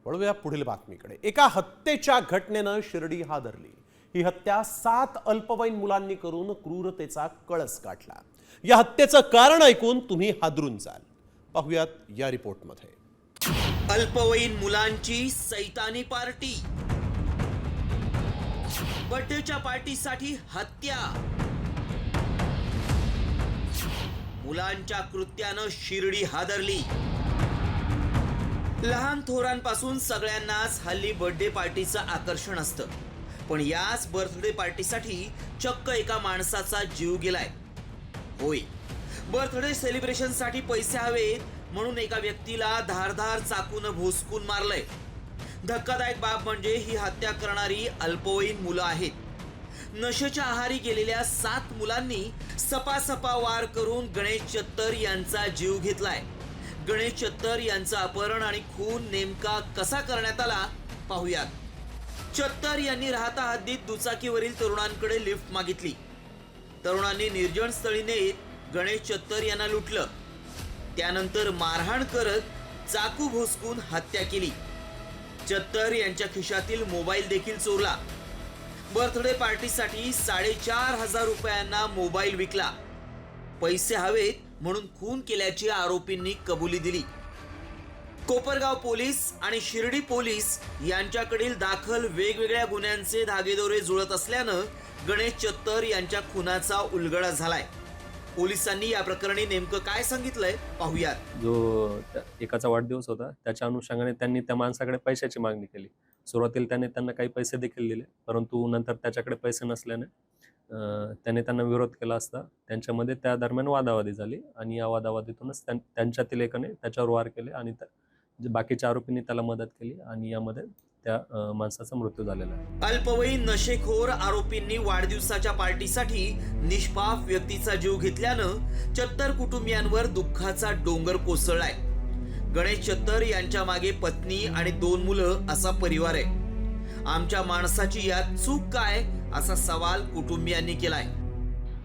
वळूया पुढील बातमीकडे। एका हत्येच्या घटनेनं शिर्डी हादरली। ही हत्या 7 अल्पवयीन मुलांनी करून क्रूरतेचा कळस गाठला। या हत्येचं कारण ऐकून तुम्ही हादरून जाल। पाहुयात या रिपोर्टमध्ये। अल्पवयीन मुलांची सैतानी पार्टी, बर्थडेच्या पार्टीसाठी हत्या, मुलांच्या कृत्यानं शिर्डी हादरली। लहान थोरांपासून सगळ्यांनाच हल्ली बर्थडे पार्टीचं आकर्षण असतं, पण याच बर्थडे पार्टीसाठी चक्क एका माणसाचा जीव गेलाय। होय, बर्थडे सेलिब्रेशनसाठी पैसे हवेत म्हणून एका व्यक्तीला धारधार चाकून भोसकून मारलंय। धक्कादायक बाब म्हणजे ही हत्या करणारी अल्पवयीन मुलं आहेत। नशेच्या आहारी गेलेल्या 7 मुलांनी सपासपा वार करून गणेश चत्तर यांचा जीव घेतलाय। गणेश चत्तर यांचं अपहरण आणि खून नेमका कसा करण्यात आला पाहूयात। चत्तर यांनी राहता हद्दीत दुचाकीवरील तरुणांकडे लिफ्ट मागितली। तरुणांनी निर्जन स्थळी नेत गणेश चत्तर यांना लुटलं। त्यानंतर मारहाण करत चाकू भोसकून हत्या केली। चत्तर यांच्या खिशातील मोबाईल देखील चोरला। बर्थडे पार्टीसाठी 4,500 रुपयांना मोबाईल विकला। पैसे हवेत म्हणून खून केल्याची आरोपींनी कबुली दिली। कोपरगाव पोलीस आणि शिर्डी पोलीस यांच्याकडील दाखल वेगवेगळ्या गुन्ह्यांचे धागेदोरे जुळत असल्यानं गणेश चत्तर यांच्या खुनाचा उलगडा झालाय। पोलिसांनी या प्रकरणी नेमकं काय सांगितलंय पाहूयात। जो एकाचा वाढदिवस होता त्याच्या अनुषंगाने त्यांनी त्या माणसाकडे पैशाची मागणी केली। सुरुवातीला त्यांना काही पैसे देखील दिले, परंतु नंतर त्याच्याकडे पैसे नसल्याने त्याने त्यांना विरोध केला असता त्यांच्यामध्ये त्या दरम्यान वादावादी झाली आणि या वादावादीतूनच त्यांच्यातील एकाने त्याच्यावर वार केले आणि जे बाकीच्या आरोपींनी त्याला मदत केली आणि यामध्ये त्या माणसाचा मृत्यू झालेला आहे. अल्पवयीन नशेखोर आरोपींनी वाढदिवसाच्या पार्टीसाठी निष्पाप व्यक्तीचा जीव घेतल्यानं चत्तर कुटुंबियांवर दुःखाचा डोंगर कोसळलाय. गणेश चत्तर यांच्या मागे पत्नी आणि 2 मुलं असा परिवार आहे. आमच्या माणसाची यात चूक काय असा सवाल कुटुंबियांनी केलाय.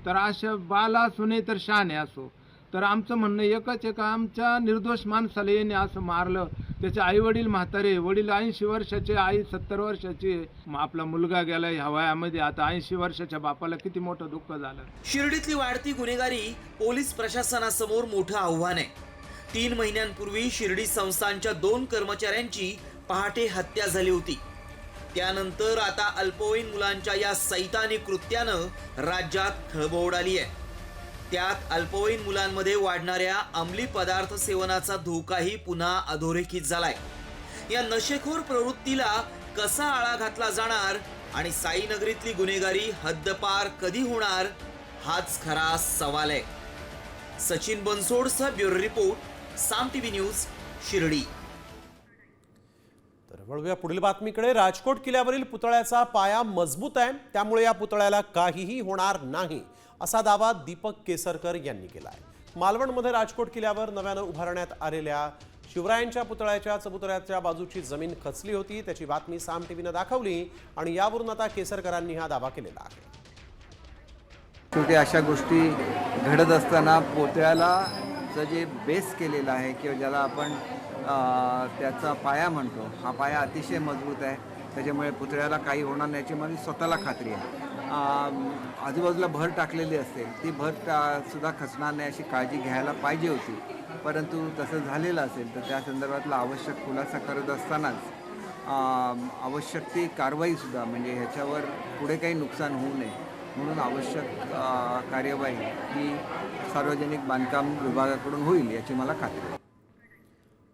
तर अशा बाल असू नाही तर शहाणे असो, तर आमचं म्हणणं एकच आहे का आमच्या निर्दोष माणसाला येणे असं मारलं. त्याचे आई वडील म्हातारे, वडील 80 वर्षाचे, आई 70 वर्षाची. आपला मुलगा गेला ह्या वयामध्ये, आता 80 वर्षाच्या बापाला किती मोठं दुःख झालं. शिर्डीतली वाढती गुन्हेगारी पोलीस प्रशासनासमोर मोठं आव्हान आहे. 3 महिन्यांपूर्वी शिर्डी संस्थानच्या 2 कर्मचाऱ्यांची पहाटे हत्या झाली होती. त्यानंतर आता अल्पवयीन मुलांच्या या सैतानी कृत्यानं राज्यात खळबळ उडाली आहे. त्यात अल्पवयीन मुलांमध्ये वाढणाऱ्या अंमली पदार्थ सेवनाचा धोकाही पुन्हा अधोरेखित झालाय. या नशेखोर प्रवृत्तीला कसा आळा घातला जाणार आणि साईनगरीतली गुन्हेगारी हद्दपार कधी होणार हाच खरा सवाल आहे. सचिन बनसोडसह ब्युरो रिपोर्ट, साम टीव्ही न्यूज, शिर्डी. तर वळूया पुढील बातमीकडे. राजकोट किल्ल्यावरील पुतळ्याचा पाया मजबूत आहे, त्यामुळे या पुतळ्याला काहीही होणार नाही असा दावा दीपक केसरकर यांनी केला आहे. मालवणमध्ये राजकोट किल्ल्यावर नव्यानं उभारण्यात आलेल्या शिवरायांच्या पुतळ्याच्या चबुतऱ्याच्या बाजूची जमीन खचली होती. त्याची बातमी साम टीव्हीनं दाखवली आणि यावरून आता केसरकरांनी हा दावा केलेला आहे. शेवटी अशा गोष्टी घडत असताना पुतळ्याला जे बेस केलेला आहे किंवा ज्याला आपण त्याचा पाया म्हणतो, हा पाया अतिशय मजबूत आहे. त्याच्यामुळे पुतळ्याला काही होणार नाही याची माझी स्वतःला खात्री आहे. आजूबाजूला भर टाकलेली असेल, ती भर सुद्धा खचणार नाही अशी काळजी घ्यायला पाहिजे होती. परंतु तसं झालेलं असेल तर त्या संदर्भातला आवश्यक खुलासा करत असतानाच आवश्यक ती कारवाईसुद्धा, म्हणजे ह्याच्यावर पुढे काही नुकसान होऊ नये म्हणून आवश्यक कार्यवाही ही सार्वजनिक बांधकाम विभागाकडून होईल याची मला खात्री आहे.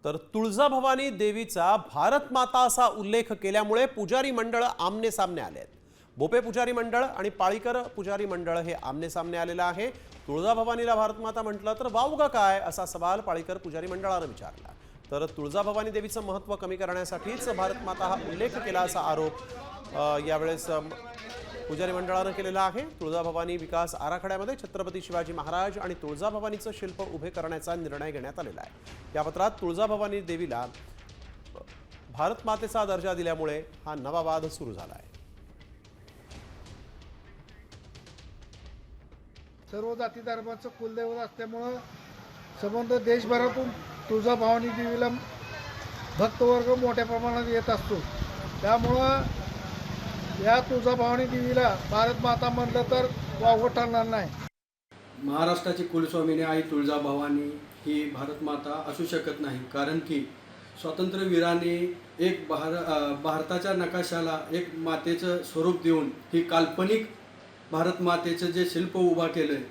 तर तुळजाभवानी देवीचा भारत माता असा उल्लेख केल्यामुळे पुजारी मंडळ आमने सामने आले आहेत. बोपे पुजारी मंडळ आणि पाळीकर पुजारी मंडळ हे आमने सामने आलेलं आहे. तुळजाभवानीला भारतमाता म्हटलं तर वावगा काय असा सवाल पाळीकर पुजारी मंडळानं विचारला. तर तुळजाभवानी देवीचं महत्त्व कमी करण्यासाठीच भारतमाता हा उल्लेख केला असा आरोप यावेळेस पुजारी मंडळानं केलेला आहे. तुळजाभवानी विकास आराखड्यामध्ये छत्रपती शिवाजी महाराज आणि तुळजाभवानीचं शिल्प उभे करण्याचा निर्णय घेण्यात आलेला आहे. या पत्रात तुळजाभवानी देवीला भारतमातेचा दर्जा दिल्यामुळे हा नवा वाद सुरू झाला आहे. सर्व जाती धर्माचं कुलदैवत असल्यामुळं संबंध देशभरातून तुळजाभवानी देवीला भक्तवर्ग मोठ्या प्रमाणात येत असतो. त्यामुळं या तुळजाभवानी देवीला भारत माता म्हणलं तर वावगं ठरणार नाही. महाराष्ट्राची कुलस्वामिनी आई तुळजाभवानी ही भारत माता असू शकत नाही, कारण की स्वातंत्र्यवीराने एक भारताच्या नकाशाला एक मातेचं स्वरूप देऊन ही काल्पनिक भारत मातेचं जे शिल्प उभा केलं आहे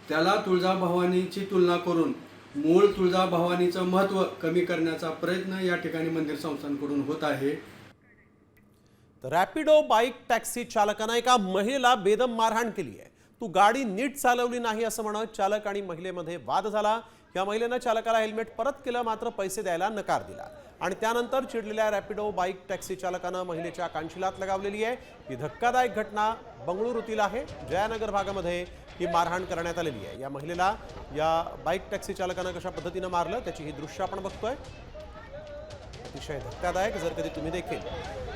त्याला तुळजाभवानीची तुलना करून मूळ तुळजाभवानीचं महत्त्व कमी करण्याचा प्रयत्न या ठिकाणी मंदिर संस्थांकडून होत आहे. रॅपिडो बाईक टॅक्सी चालकानं एका महिलेला बेदम मारहाण केली आहे. तू गाडी नीट चालवली नाही असं म्हणत चालक आणि महिलेमध्ये वाद झाला. या महिलेनं चालकाला हेल्मेट परत केलं, मात्र पैसे द्यायला नकार दिला आणि त्यानंतर चिडलेल्या रॅपिडो बाईक टॅक्सी चालकानं महिलेच्या कानशिलात लगावलेली आहे. ही धक्कादायक घटना बंगळुरूतील आहे. जयानगर भागामध्ये ही मारहाण करण्यात आलेली आहे. या महिलेला या बाईक टॅक्सी चालकानं कशा पद्धतीनं मारलं त्याची ही दृश्य आपण बघतोय. अतिशय धक्कादायक. जर कधी तुम्ही देखील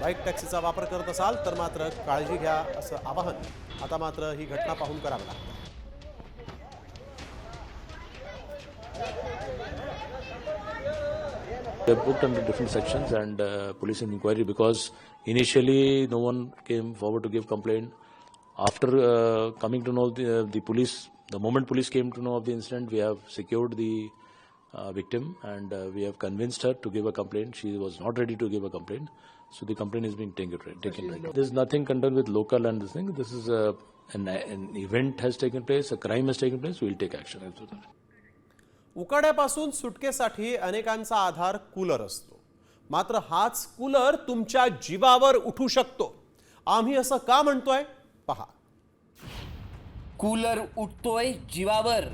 बाईक टॅक्सीचा वापर करत असाल तर मात्र काळजी घ्या असं आवाहन आता मात्र ही घटना पाहून करावं लागतं. They booked under different sections and police inquiry because initially no one came forward to give complaint. After coming to know the police, the moment police came to know of the incident, we have secured the victim and we have convinced her to give a complaint. She was not ready to give a complaint, so the complaint is being taken right now. There is nothing concerned with local and this thing. This is an event has taken place, a crime has taken place. We will take action after that. उकाड्यापासून सुटकेसाठी अनेकांचा आधार cooler असतो, मात्र हाच cooler तुमच्या जीवावर उठू शकतो. आम्ही असं का म्हणतोय पहा. कूलर उठतोय जीवावर.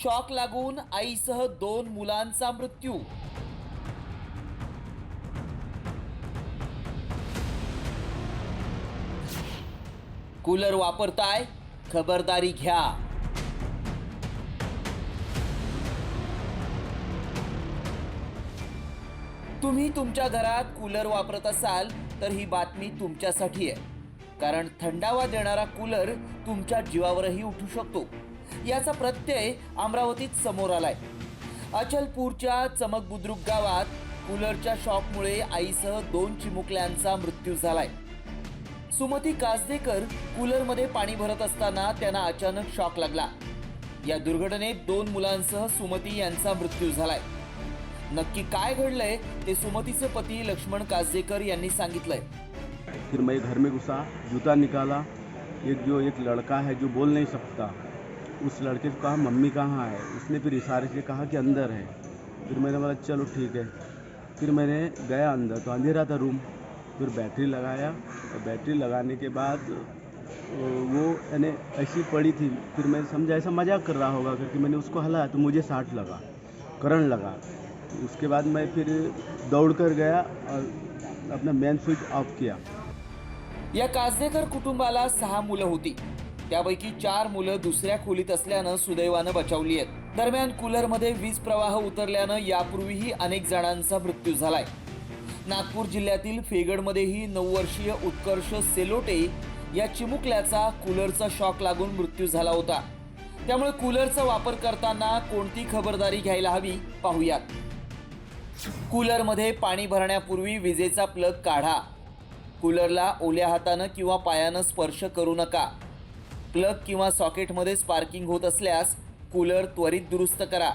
शॉक लागून आईसह 2 मुलांचा मृत्यू. कूलर वापरताय, खबरदारी घ्या. तुम्ही तुमच्या घरात कूलर वापरत असाल तर ही बातमी तुमच्यासाठी आहे. कारण थंडावा देणारा कूलर तुमच्या जीवावरही उठू शकतो. याचा प्रत्यय अमरावतीत समोर आलाय. अचलपूरच्या चमक बुद्रुक गावात कूलरच्या शॉकमुळे आईसह 2 चिमुकल्यांचा मृत्यू झालाय. सुमती कासदेकर कूलरमध्ये पाणी भरत असताना त्यांना अचानक शॉक लागला. या दुर्घटनेत 2 मुलांसह सुमती यांचा मृत्यू झालाय. नक्की काय घडलंय ते सुमतीचे पती लक्ष्मण कासदेकर यांनी सांगितलंय. फिर मैं घर में घुसा, जूता निकाला. एक लड़का है जो बोल नहीं सकता, उस लड़के को कहा मम्मी कहाँ है. उसने फिर इशारे से कहा कि अंदर है. फिर मैंने बोला चलो ठीक है. फिर मैंने गया अंदर तो अंधेरा था रूम. फिर बैटरी लगाया और बैटरी लगाने के बाद वो यानी ऐसी पड़ी थी. फिर मैं समझा ऐसा मजाक कर रहा होगा करके मैंने उसको हलाया तो मुझे शॉट लगा, करंट लगा. उसके बाद मैं फिर दौड़कर गया और अपना मेन स्विच ऑफ किया. या कासदेकर कुटुंबाला 6 मुलं होती. त्यापैकी 4 मुलं दुसऱ्या खोलीत असल्यानं सुदैवानं बचावली आहेत. दरम्यान कूलरमध्ये वीज प्रवाह उतरल्यानं यापूर्वीही अनेक जणांचा मृत्यू झालाय. नागपूर जिल्ह्यातील फेगडमध्येही 9 वर्षीय उत्कर्ष सेलोटे या चिमुकल्याचा कूलरचा शॉक लागून मृत्यू झाला होता. त्यामुळे कूलरचा वापर करताना कोणती खबरदारी घ्यायला हवी पाहूयात. कूलरमध्ये पाणी भरण्यापूर्वी विजेचा प्लग काढा. कूलरला ओल्या हातानं किंवा पायानं स्पर्श करू नका. प्लग किंवा सॉकेटमध्ये स्पार्किंग होत असल्यास कूलर त्वरित दुरुस्त करा.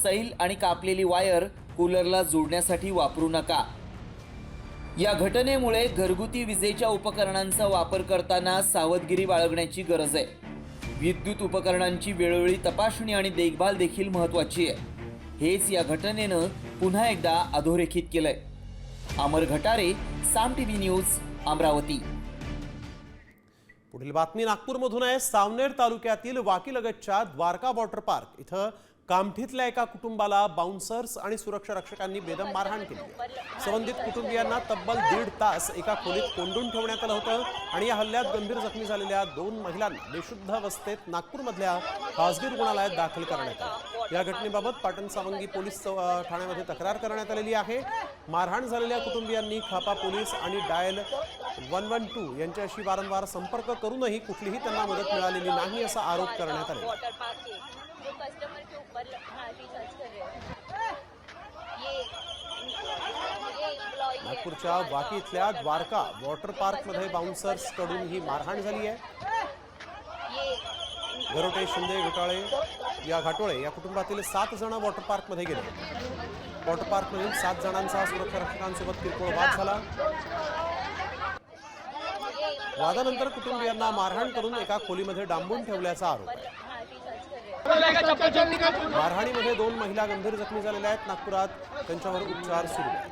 सैल आणि कापलेली वायर कूलरला जोडण्यासाठी वापरू नका. या घटनेमुळे घरगुती विजेच्या उपकरणांचा वापर करताना सावधगिरी बाळगण्याची गरज आहे. विद्युत उपकरणांची वेळोवेळी तपासणी आणि देखभाल देखील महत्त्वाची आहे. हेच या घटनेनं पुन्हा एकदा अधोरेखित केलंय. अमर घटारे, साम टीव्ही न्यूज, अमरावती. पुढील बातमी नागपूरमधून आहे. सावनेर तालुक्यातील वाकीलगतच्या द्वारका वॉटर पार्क इथं कामठीतल्या एका कुटुंबाला बाउन्सर्स आणि सुरक्षा रक्षकांनी बेदम मारहाण केली. संबंधित कुटुंबियांना तब्बल 1.5 तास एका खोलीत कोंडून ठेवण्यात आलं होतं आणि या हल्ल्यात गंभीर जखमी झालेल्या 2 महिलांना बेशुद्ध अवस्थेत नागपूरमधल्या खासगी रुग्णालयात दाखल करण्यात आलं. या घटनेबाबत पाटण सावंगी पोलीस ठाण्यामध्ये तक्रार करण्यात आलेली आहे. मारहाण झालेल्या कुटुंबियांनी खापा पोलीस आणि डायल 112 यांच्याशी वारंवार संपर्क करूनही कुठलीही त्यांना मदत मिळालेली नाही असा आरोप करण्यात आला. कस्टमर के ऊपर रिचार्ज कर रहे हैं. नागपूरच्या वाकी इथल्या द्वारका वॉटर पार्क मध्ये बाउन्सर्स कडून ही मारहाण झाली आहे. घरोटे, शिंदे, घाटोळे या कुटुंबातील 7 जण वॉटर पार्क मध्ये गेले. वॉटर पार्क मधील 7 जणांचा सुरक्षा रक्षकांसोबत किरकोळ वाद झाला. वादानंतर कुटुंबियांना मारहाण करून एका खोलीमध्ये डांबून ठेवल्याचा आरोप आहे. मारहाणीमध्ये 2 महिला गंभीर जखमी झालेल्या आहेत. नागपुरात त्यांच्यावर उपचार सुरू आहेत.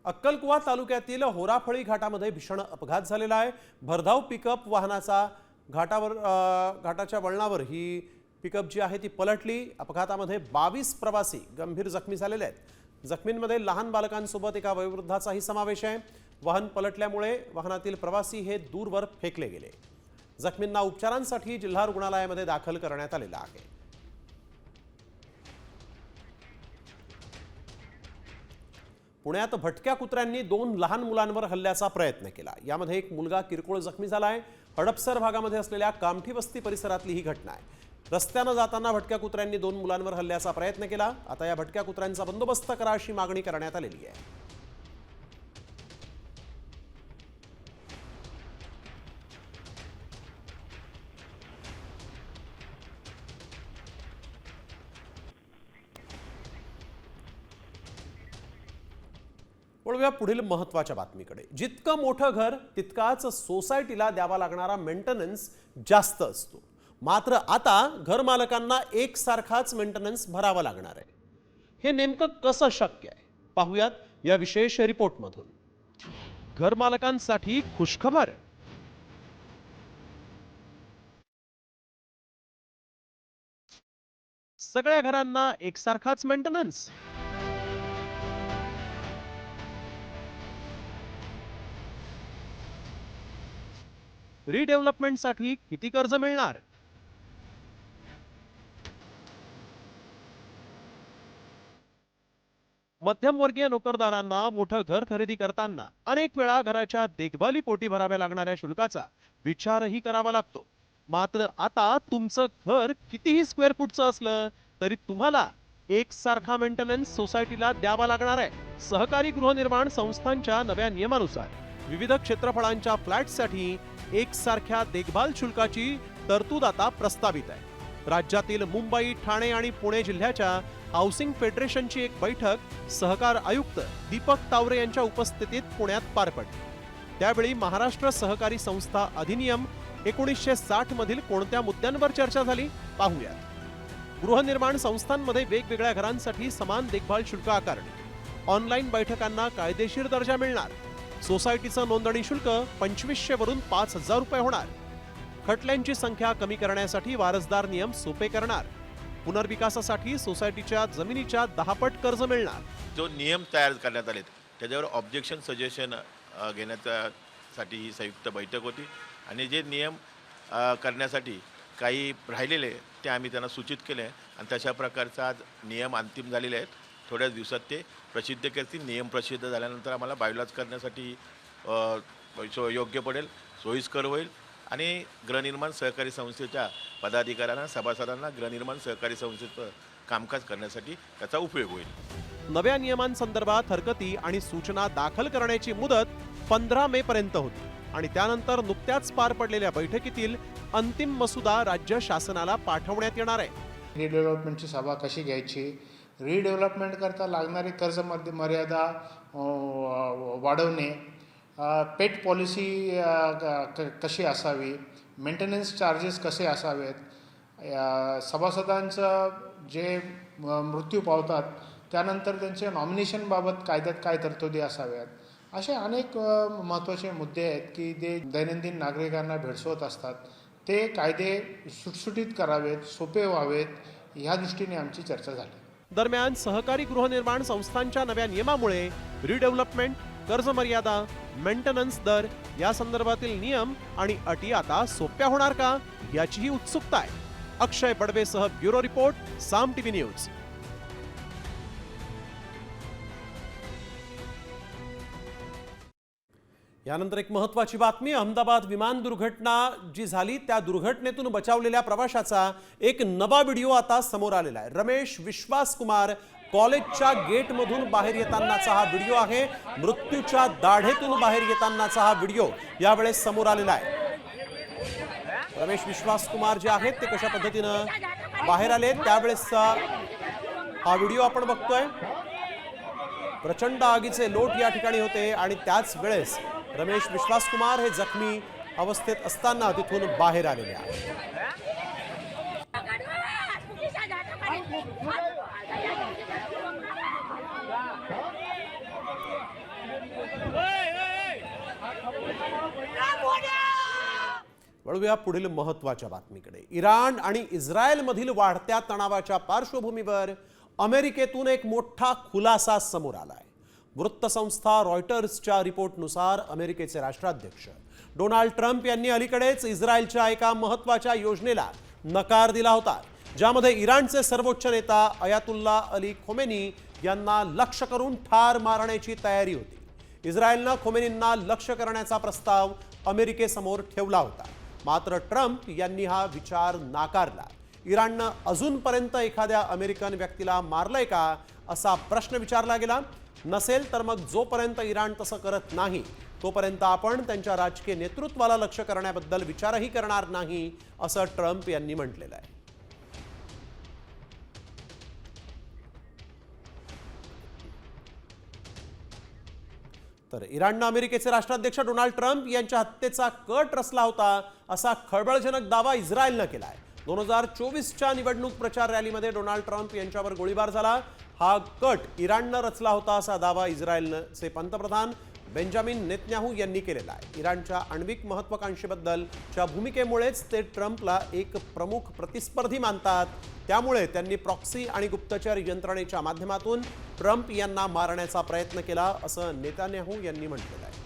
अक्कलकुवा तालुक्यातील होराफळी घाटामध्ये भीषण अपघात झालेला आहे. भरधाव पिकअप वाहनाचा घाटाच्या वळणावर ही पिकअप जी आहे ती पलटली. अपघातामध्ये 22 प्रवासी गंभीर जखमी झालेले आहेत. जखमींमध्ये लहान बालकांसोबत एका वयोवृद्धाचाही समावेश आहे. वाहन पलटल्यामुळे वाहनातील प्रवासी हे दूरवर फेकले गेले. जखमींना उपचारांसाठी जिल्हा रुग्णालयामध्ये दाखल करण्यात आलेला आहे. पुण्यात भटक्या कुत्र्यांनी 2 लहान मुलांवर हल्ल्याचा प्रयत्न केला. यामध्ये एक मुलगा किरकोळ जखमी झालाय. हडपसर भागामध्ये असलेल्या कामठी वस्ती परिसरातली ही घटना आहे. रस्त्यानं जाताना भटक्या कुत्र्यांनी 2 मुलांवर हल्ल्याचा प्रयत्न केला. आता या भटक्या कुत्र्यांचा बंदोबस्त करा अशी मागणी करण्यात आलेली आहे. वळूया पुढील महत्त्वाच्या बातमीकडे. जितकं मोठं घर तितकाच सोसायटीला द्यावा लागणारा मेंटेनन्स जास्त असतो. मात्र आता घरमालकांना एकसारखाच मेंटेनन्स भरावा लागणार आहे. हे नेमकं कसं शक्य आहे पाहूयात या विशेष रिपोर्टमधून. घरमालकांसाठी खुशखबर. सगळ्या घरांना एकसारखाच मेंटेनन्स? रिडेव्हलपमेंटसाठी किती कर्ज मिळणार? मध्यमवर्गीय नोकरदारांना मोठं घर खरेदी करताना अनेक वेळा घराच्या देखभालीपोटी भराव्या लागणाऱ्या शुल्काचा विचारही करावा लागतो. मात्र आता तुमचं घर कितीही स्क्वेअर फूटचं असलं तरी तुम्हाला एकसारखा मेंटेनन्स सोसायटीला द्यावा लागणार आहे. सहकारी गृहनिर्माण संस्थांच्या नव्या नियमानुसार विविध क्षेत्रफळांच्या फ्लॅटसाठी एकसारख्या देखभाल शुल्काची तरतूद आता प्रस्तावित आहे. राज्यातील मुंबई, ठाणे आणि पुणे जिल्ह्याच्या हाऊसिंग फेडरेशनची एक बैठक सहकार आयुक्त दीपक तावरे यांच्या उपस्थितीत पुण्यात पार पडली. त्यावेळी महाराष्ट्र सहकारी संस्था अधिनियम 1960 मधील कोणत्या मुद्द्यांवर चर्चा झाली पाहूयात. गृहनिर्माण संस्थांमध्ये वेगवेगळ्या घरांसाठी समान देखभाल शुल्क आकारणे, ऑनलाईन बैठकांना कायदेशीर दर्जा मिळणार, सोसायटीचं नोंदणी शुल्क 2500 वरून 5000 रुपये होणार, खटल्यांची संख्या कमी करण्यासाठी वारसदार नियम सोपे करणार, पुनर्विकासासाठी सोसायटीच्या जमिनीच्या 10 पट कर्ज मिळणार. जो नियम तयार करण्यात आले त्याच्यावर ऑब्जेक्शन सजेशन घेण्यासाठी ही संयुक्त बैठक होती आणि जे नियम करण्यासाठी काही राहिलेले ते आम्ही त्यांना सूचित केले आणि तशा प्रकारचा आज नियम अंतिम झालेले आहेत. थोड्याच दिवसात ते प्रसिद्ध करतील. नियम प्रसिद्ध झाल्यानंतर आम्हाला बायलॉज करण्यासाठी योग्य पडेल, सोयीस्कर होईल आणि गृहनिर्माण सहकारी संस्थेच्या पदाधिकाऱ्यांना, सभासदांना गृहनिर्माण सहकारी संस्थेचं कामकाज करण्यासाठी त्याचा उपयोग होईल. नव्या नियमांसंदर्भात हरकती आणि सूचना दाखल करण्याची मुदत 15 मे पर्यंत होती आणि त्यानंतर नुकत्याच पार पडलेल्या बैठकीतील अंतिम मसुदा राज्य शासनाला पाठवण्यात येणार आहे. रिडेव्हलपमेंटची सभा कशी घ्यायची, रिडेव्हलपमेंट करता लागणारी कर्ज मर्यादा वाढवणे, पेट पॉलिसी कशी असावी, मेंटेनन्स चार्जेस कसे असावेत, सभासदांचं जे मृत्यू पावतात त्यानंतर त्यांच्या नॉमिनेशनबाबत कायद्यात काय तरतुदी असाव्यात, असे अनेक महत्त्वाचे मुद्दे आहेत की ते दैनंदिन नागरिकांना भेडसावत असतात. ते कायदे सुटसुटीत करावेत, सोपे व्हावेत, ह्या दृष्टीने आमची चर्चा झाली. दरम्यान सहकारी गृहनिर्माण संस्थांच्या नव्या नियमामुळे रिडेव्हलपमेंट, कर्ज मर्यादा, मेंटेनन्स दर या संदर्भातील नियम आणि अटी आता सोप्या होणार का याचीही उत्सुकता आहे. अक्षय बडवेसह ब्युरो रिपोर्ट, साम टीव्ही न्यूज. यानंतर एक महत्त्वाची बातमी. अहमदाबाद विमान दुर्घटना जी झाली त्या दुर्घटनेतून बचावलेल्या प्रवाशाचा एक नवा व्हिडिओ आता समोर आलेला आहे. रमेश विश्वास कुमार कॉलेजच्या गेटमधून बाहेर येतानाचा हा व्हिडिओ आहे. मृत्यूच्या दाढेतून बाहेर येतानाचा हा व्हिडिओ यावेळेस समोर आलेला आहे. रमेश विश्वास कुमार जे आहेत ते कशा पद्धतीनं बाहेर आले त्यावेळेसचा हा व्हिडिओ आपण बघतोय. प्रचंड आगीचे लोट या ठिकाणी होते आणि त्याच वेळेस रमेश विश्वास कुमार हे जखमी अवस्थेत असताना तिथून बाहेर आलेले आहेत. वळूया पुढील महत्त्वाच्या बातमीकडे. इराण आणि इस्रायलमधील वाढत्या तणावाच्या पार्श्वभूमीवर अमेरिकेतून एक मोठा खुलासा समोर आलाय. वृत्तसंस्था रॉयटर्सच्या रिपोर्टनुसार अमेरिकेचे राष्ट्राध्यक्ष डोनाल्ड ट्रम्प यांनी अलीकडेच इस्रायलच्या एका महत्त्वाच्या योजनेला नकार दिला होता, ज्यामध्ये इराणचे सर्वोच्च नेता अयातुल्ला अली खोमेनी यांना लक्ष्य करून ठार मारण्याची तयारी होती. इस्रायलनं खोमेनींना लक्ष्य करण्याचा प्रस्ताव अमेरिकेसमोर ठेवला होता, मात्र ट्रम्प यांनी हा विचार नाकारला. इराणनं अजूनपर्यंत एखाद्या अमेरिकन व्यक्तीला मारलंय का असा प्रश्न विचारला गेला. नसेल तर मग जोपर्यंत इराण तसं करत नाही तोपर्यंत आपण त्यांच्या राजकीय नेतृत्वाला लक्ष्य करण्याबद्दल विचारही करणार नाही असं ट्रम्प यांनी म्हटलेलं आहे. तर इराणनं अमेरिकेचे राष्ट्राध्यक्ष डोनाल्ड ट्रम्प यांच्या हत्येचा कट रचला होता असा खळबळजनक दावा इस्रायलनं केला आहे. 2024च्या निवडणूक प्रचार रॅलीमध्ये डोनाल्ड ट्रम्प यांच्यावर गोळीबार झाला. हा कट इराणनं रचला होता असा दावा इस्रायलचे पंतप्रधान बेंजामिन नेतन्याहू यांनी केलेला आहे. इराणच्या आण्विक महत्वाकांक्षेबद्दलच्या भूमिकेमुळेच ते ट्रम्पला एक प्रमुख प्रतिस्पर्धी मानतात. त्यामुळे त्यांनी प्रॉक्सी आणि गुप्तचर यंत्रणेच्या माध्यमातून ट्रम्प यांना मारण्याचा प्रयत्न केला असं नेतन्याहू यांनी म्हटलेलं आहे.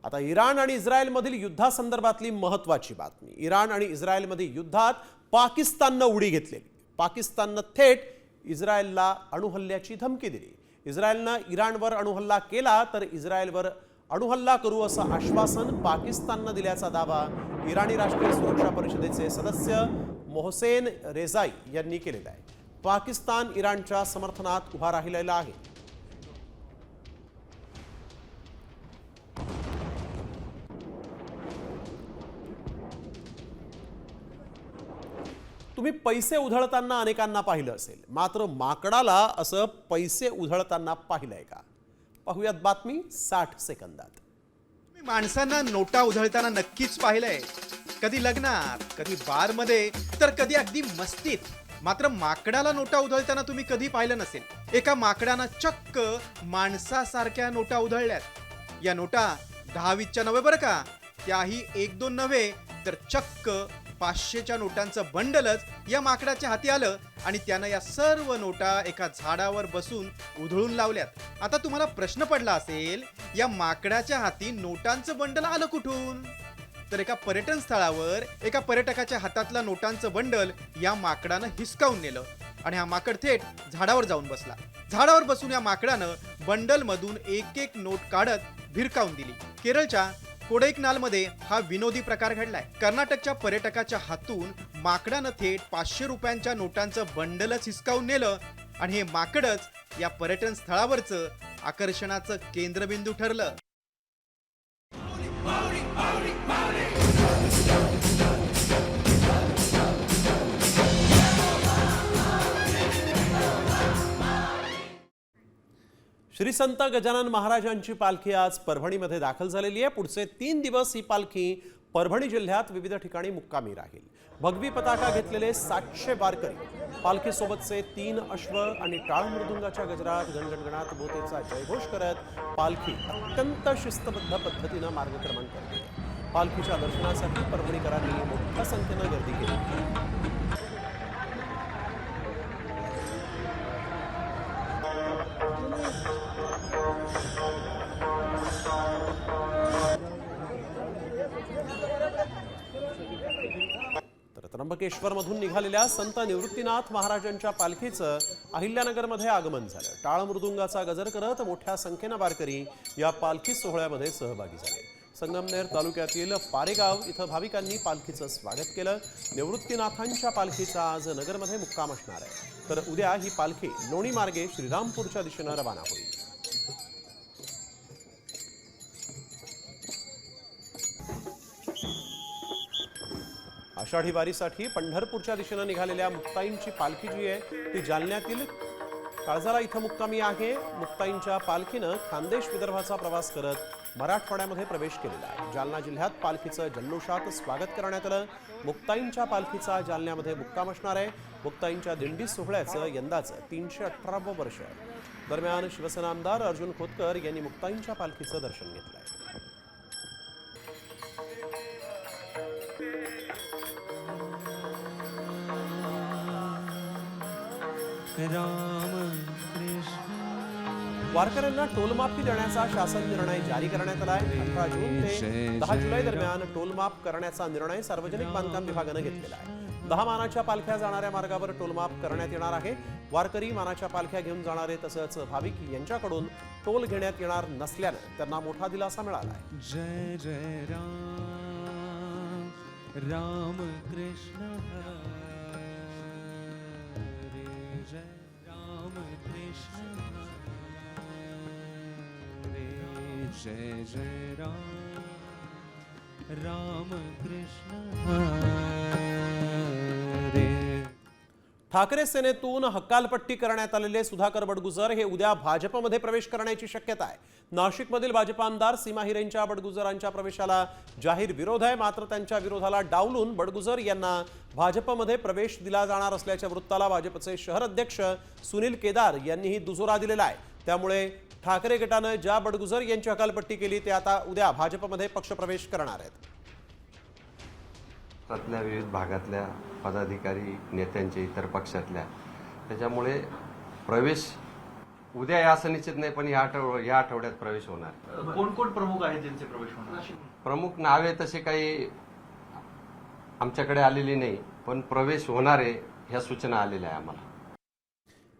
आता इराण आणि इस्रायलमधील युद्धासंदर्भातली महत्त्वाची बातमी. इराण आणि इस्रायलमधील युद्धात पाकिस्ताननं उडी घेतलेली. पाकिस्ताननं थेट इस्रायलला अणुहल्ल्याची धमकी दिली. इस्रायलनं इराणवर अणुहल्ला केला तर इस्रायलवर अणुहल्ला करू असं आश्वासन पाकिस्ताननं दिल्याचा दावा इराणी राष्ट्रीय सुरक्षा परिषदेचे सदस्य मोहसेन रेजाई यांनी केलेला आहे. पाकिस्तान इराणच्या समर्थनात उभा राहिलेला आहे. तुम्ही पैसे उधळताना अनेकांना पाहिलं असेल, मात्र माकडाला असं पैसे उधळताना पाहिलंय का? पाहूयात बातमी 60 सेकंदात. तुम्ही माणसांना नोटा उधळताना नक्कीच पाहिलंय. कधी लग्नात, कधी बारमध्ये, तर कधी अगदी मस्तीत. मात्र माकडाला नोटा उधळताना तुम्ही कधी पाहिलं नसेल. एका माकडानं चक्क माणसासारख्या नोटा उधळल्यात. या नोटा 10-20च्या नव्हे बरं का, त्याही 1-2 नव्हे, तर चक्क 500च्या नोटांचं बंडलच या माकडाच्या हाती आलं आणि त्यानं या सर्व नोटा एका झाडावर बसून उधळून लावल्यात. आता तुम्हाला प्रश्न पडला असेल, या माकडाच्या हाती नोटांचं बंडल आलं कुठून? तर एका पर्यटन स्थळावर एका पर्यटकाच्या हातातला नोटांचं बंडल या माकडानं हिसकावून नेलं आणि हा माकड थेट झाडावर जाऊन बसला. झाडावर बसून या माकडानं बंडलमधून एक एक नोट काढत भिरकावून दिली. केरळच्या कोडैकनालमध्ये हा विनोदी प्रकार घडलाय. कर्नाटकच्या पर्यटकाच्या हातून माकडानं थेट 500 रुपयांच्या नोटांचं बंडलच हिसकावून नेलं आणि हे माकडच या पर्यटन स्थळावरचं आकर्षणाचं केंद्रबिंदू ठरलं. श्री संत गजानन महाराजांची पालखी आज परभणीमध्ये दाखल झालेली आहे. पुढचे 3 दिवस ही पालखी परभणी जिल्ह्यात विविध ठिकाणी मुक्कामी राहील. भगवी पताका घेतलेले 700 वारकरी, पालखीसोबतचे 3 अश्व आणि टाळ मृदुंगाच्या गजरात गणगणगणात बोतेचा जयघोष करत पालखी अत्यंत शिस्तबद्ध पद्धतीनं मार्गक्रमण करते. पालखीच्या दर्शनासाठी परभणीकरांनी मोठ्या संख्येनं गर्दी केली. त्र्यंबकेश्वर मधून निघालेल्या संत निवृत्तीनाथ महाराजांच्या पालखीचं अहिल्यानगरमध्ये आगमन झालं. टाळ मृदुंगाचा गजर करत मोठ्या संख्येनं वारकरी या पालखी सोहळ्यामध्ये सहभागी झाले. संगमनेर तालुक्यातील पारेगाव इथं भाविकांनी पालखीचं स्वागत केलं. निवृत्तीनाथांच्या पालखीचा आज नगरमध्ये मुक्काम असणार आहे, तर उद्या ही पालखी लोणी मार्गे श्रीरामपूरच्या दिशेनं रवाना होईल. आषाढी वारीसाठी पंढरपूरच्या दिशेनं निघालेल्या मुक्ताईंची पालखी जी आहे ती जालन्यातील काळजारा इथं मुक्कामी आहे. मुक्ताईंच्या पालखीनं खानदेश विदर्भाचा प्रवास करत मराठवाड्यामध्ये प्रवेश केलेला आहे. जालना जिल्ह्यात पालखीचं जल्लोषात स्वागत करण्यात आलं. मुक्ताईंच्या पालखीचा जालन्यामध्ये मुक्काम असणार आहे. मुक्ताईंच्या दिंडी सोहळ्याचं यंदाचं 318वं वर्ष. दरम्यान शिवसेना आमदार अर्जुन खोतकर यांनी मुक्ताईंच्या पालखीचं दर्शन घेतलं आहे. वारकऱ्यांना टोलमाफी देण्याचा शासन निर्णय जारी करण्यात आला आहे. 18 जून ते 10 जुलै दरम्यान टोलमाफ करण्याचा निर्णय सार्वजनिक बांधकाम विभागानं घेतलेला आहे. 10 मानाच्या पालख्या जाणाऱ्या मार्गावर टोलमाफ करण्यात येणार आहे. वारकरी मानाच्या पालख्या घेऊन जाणारे तसंच भाविक यांच्याकडून टोल घेण्यात येणार नसल्यानं त्यांना मोठा दिलासा मिळाला आहे. जय जय राम राम कृष्ण जय जय राम राम कृष्ण हरे. ठाकरे सेनेतून हकालपट्टी करण्यात आलेले सुधाकर बडगुजर हे उद्या भाजपमध्ये प्रवेश करण्याची शक्यता आहे. नाशिकमधील भाजप आमदार सीमा हिरेंच्या बडगुजरांच्या प्रवेशाला जाहीर विरोध आहे. मात्र त्यांच्या विरोधाला डावलून बडगुजर यांना भाजपमध्ये प्रवेश दिला जाणार असल्याच्या वृत्ताला भाजपचे शहर अध्यक्ष सुनील केदार यांनीही दुजोरा दिलेला आहे. त्यामुळे ठाकरे गटानं ज्या बडगुजर यांची हकालपट्टी केली ते आता उद्या भाजपमध्ये पक्षप्रवेश करणार आहेत. त्यातल्या विविध भागातल्या पदाधिकारी नेत्यांचे इतर पक्षातल्या त्याच्यामुळे प्रवेश उद्या या असं निश्चित नाही, पण या आठवड्यात प्रवेश होणार. कोण कोण प्रमुख आहेत ज्यांचे प्रवेश होणार? प्रमुख नावे तसे काही आमच्याकडे आलेली नाही, पण प्रवेश होणारे ह्या सूचना आलेल्या आहे आम्हाला.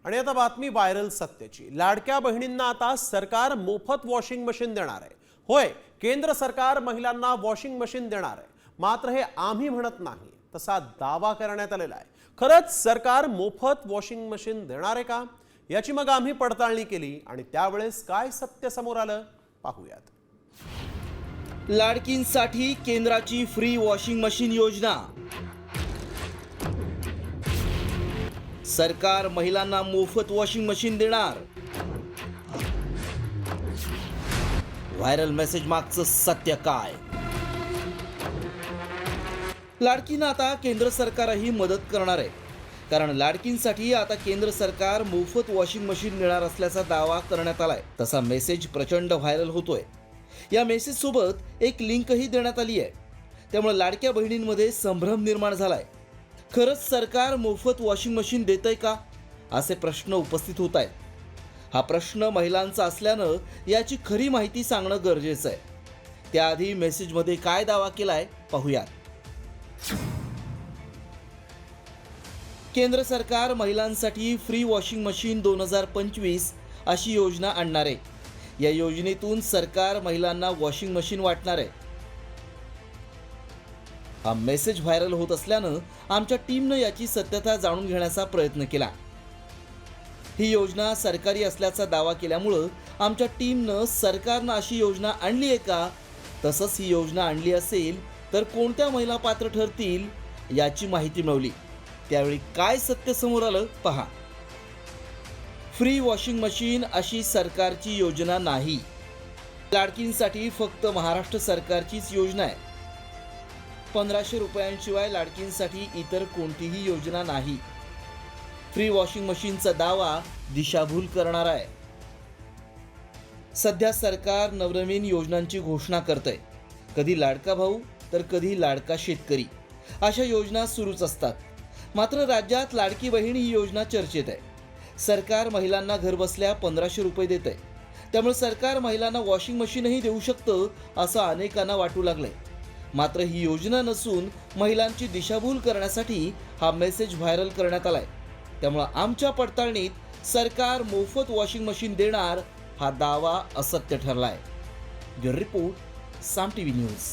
आणि आता बातमी व्हायरल सत्याची. लाडक्या बहिणींना आता सरकार मोफत वॉशिंग मशीन देणार आहे. होय, केंद्र सरकार महिलांना वॉशिंग मशीन देणार आहे. मात्र हे आम्ही म्हणत नाही, तसा दावा करण्यात आलेला आहे. खरंच सरकार मोफत वॉशिंग मशीन देणार आहे का, याची मग आम्ही पडताळणी केली आणि त्यावेळेस काय सत्य समोर आलं पाहूयात. लाडकींसाठी केंद्राची फ्री वॉशिंग मशीन योजना. सरकार महिलांना मोफत वॉशिंग मशीन देणार. व्हायरल मेसेज मागचं सत्य काय? लाडकींना आता केंद्र सरकारही मदत करणार आहे, कारण लाडकींसाठी आता केंद्र सरकार मोफत वॉशिंग मशीन देणार असल्याचा दावा करण्यात आलाय. तसा मेसेज प्रचंड व्हायरल होतोय. या मेसेज सोबत एक लिंकही देण्यात आली आहे. त्यामुळे लाडक्या बहिणींमध्ये संभ्रम निर्माण झालाय. खरंच सरकार मोफत वॉशिंग मशीन देतंय का, असे प्रश्न उपस्थित होत आहेत. हा प्रश्न महिलांचा असल्यानं याची खरी माहिती सांगणं गरजेचं आहे. त्याआधी मेसेजमध्ये काय दावा केलाय पाहूयात. केंद्र सरकार महिलांसाठी फ्री वॉशिंग मशीन 2025 अशी योजना आणणार आहे. या योजनेतून सरकार महिलांना वॉशिंग मशीन वाटणार आहे. हा मेसेज व्हायरल होत असल्यानं आमच्या टीमनं याची सत्यता जाणून घेण्याचा प्रयत्न केला. ही योजना सरकारी असल्याचा दावा केल्यामुळं आमच्या टीमनं सरकारनं अशी योजना आणली आहे का, तसंच ही योजना आणली असेल तर कोणत्या महिला पात्र ठरतील याची माहिती मिळवली. त्यावेळी काय सत्य समोर आलं पहा. फ्री वॉशिंग मशीन अशी सरकारची योजना नाही. लाडकींसाठी फक्त महाराष्ट्र सरकारचीच योजना आहे. 1500 रुपयांशिवाय लाडकींसाठी इतर कोणतीही योजना नाही. फ्री वॉशिंग मशीनचा दावा दिशाभूल करणार आहे. सध्या सरकार नवनवीन योजनांची घोषणा करतंय. कधी लाडका भाऊ तर कधी लाडका शेतकरी अशा योजना सुरूच असतात. मात्र राज्यात लाडकी बहीण ही योजना चर्चेत आहे. सरकार महिलांना घरबसल्या 1500 रुपये देत आहे. त्यामुळे सरकार महिलांना वॉशिंग मशीनही देऊ शकतं असं अनेकांना वाटू लागलंय. मात्र ही योजना नसून महिलांची दिशाभूल करण्यासाठी हा मेसेज व्हायरल करण्यात आलाय. त्यामुळे आमच्या पडताळणीत सरकार मोफत वॉशिंग मशीन देणार हा दावा असत्य ठरलाय. ब्युरो रिपोर्ट, साम टीव्ही न्यूज.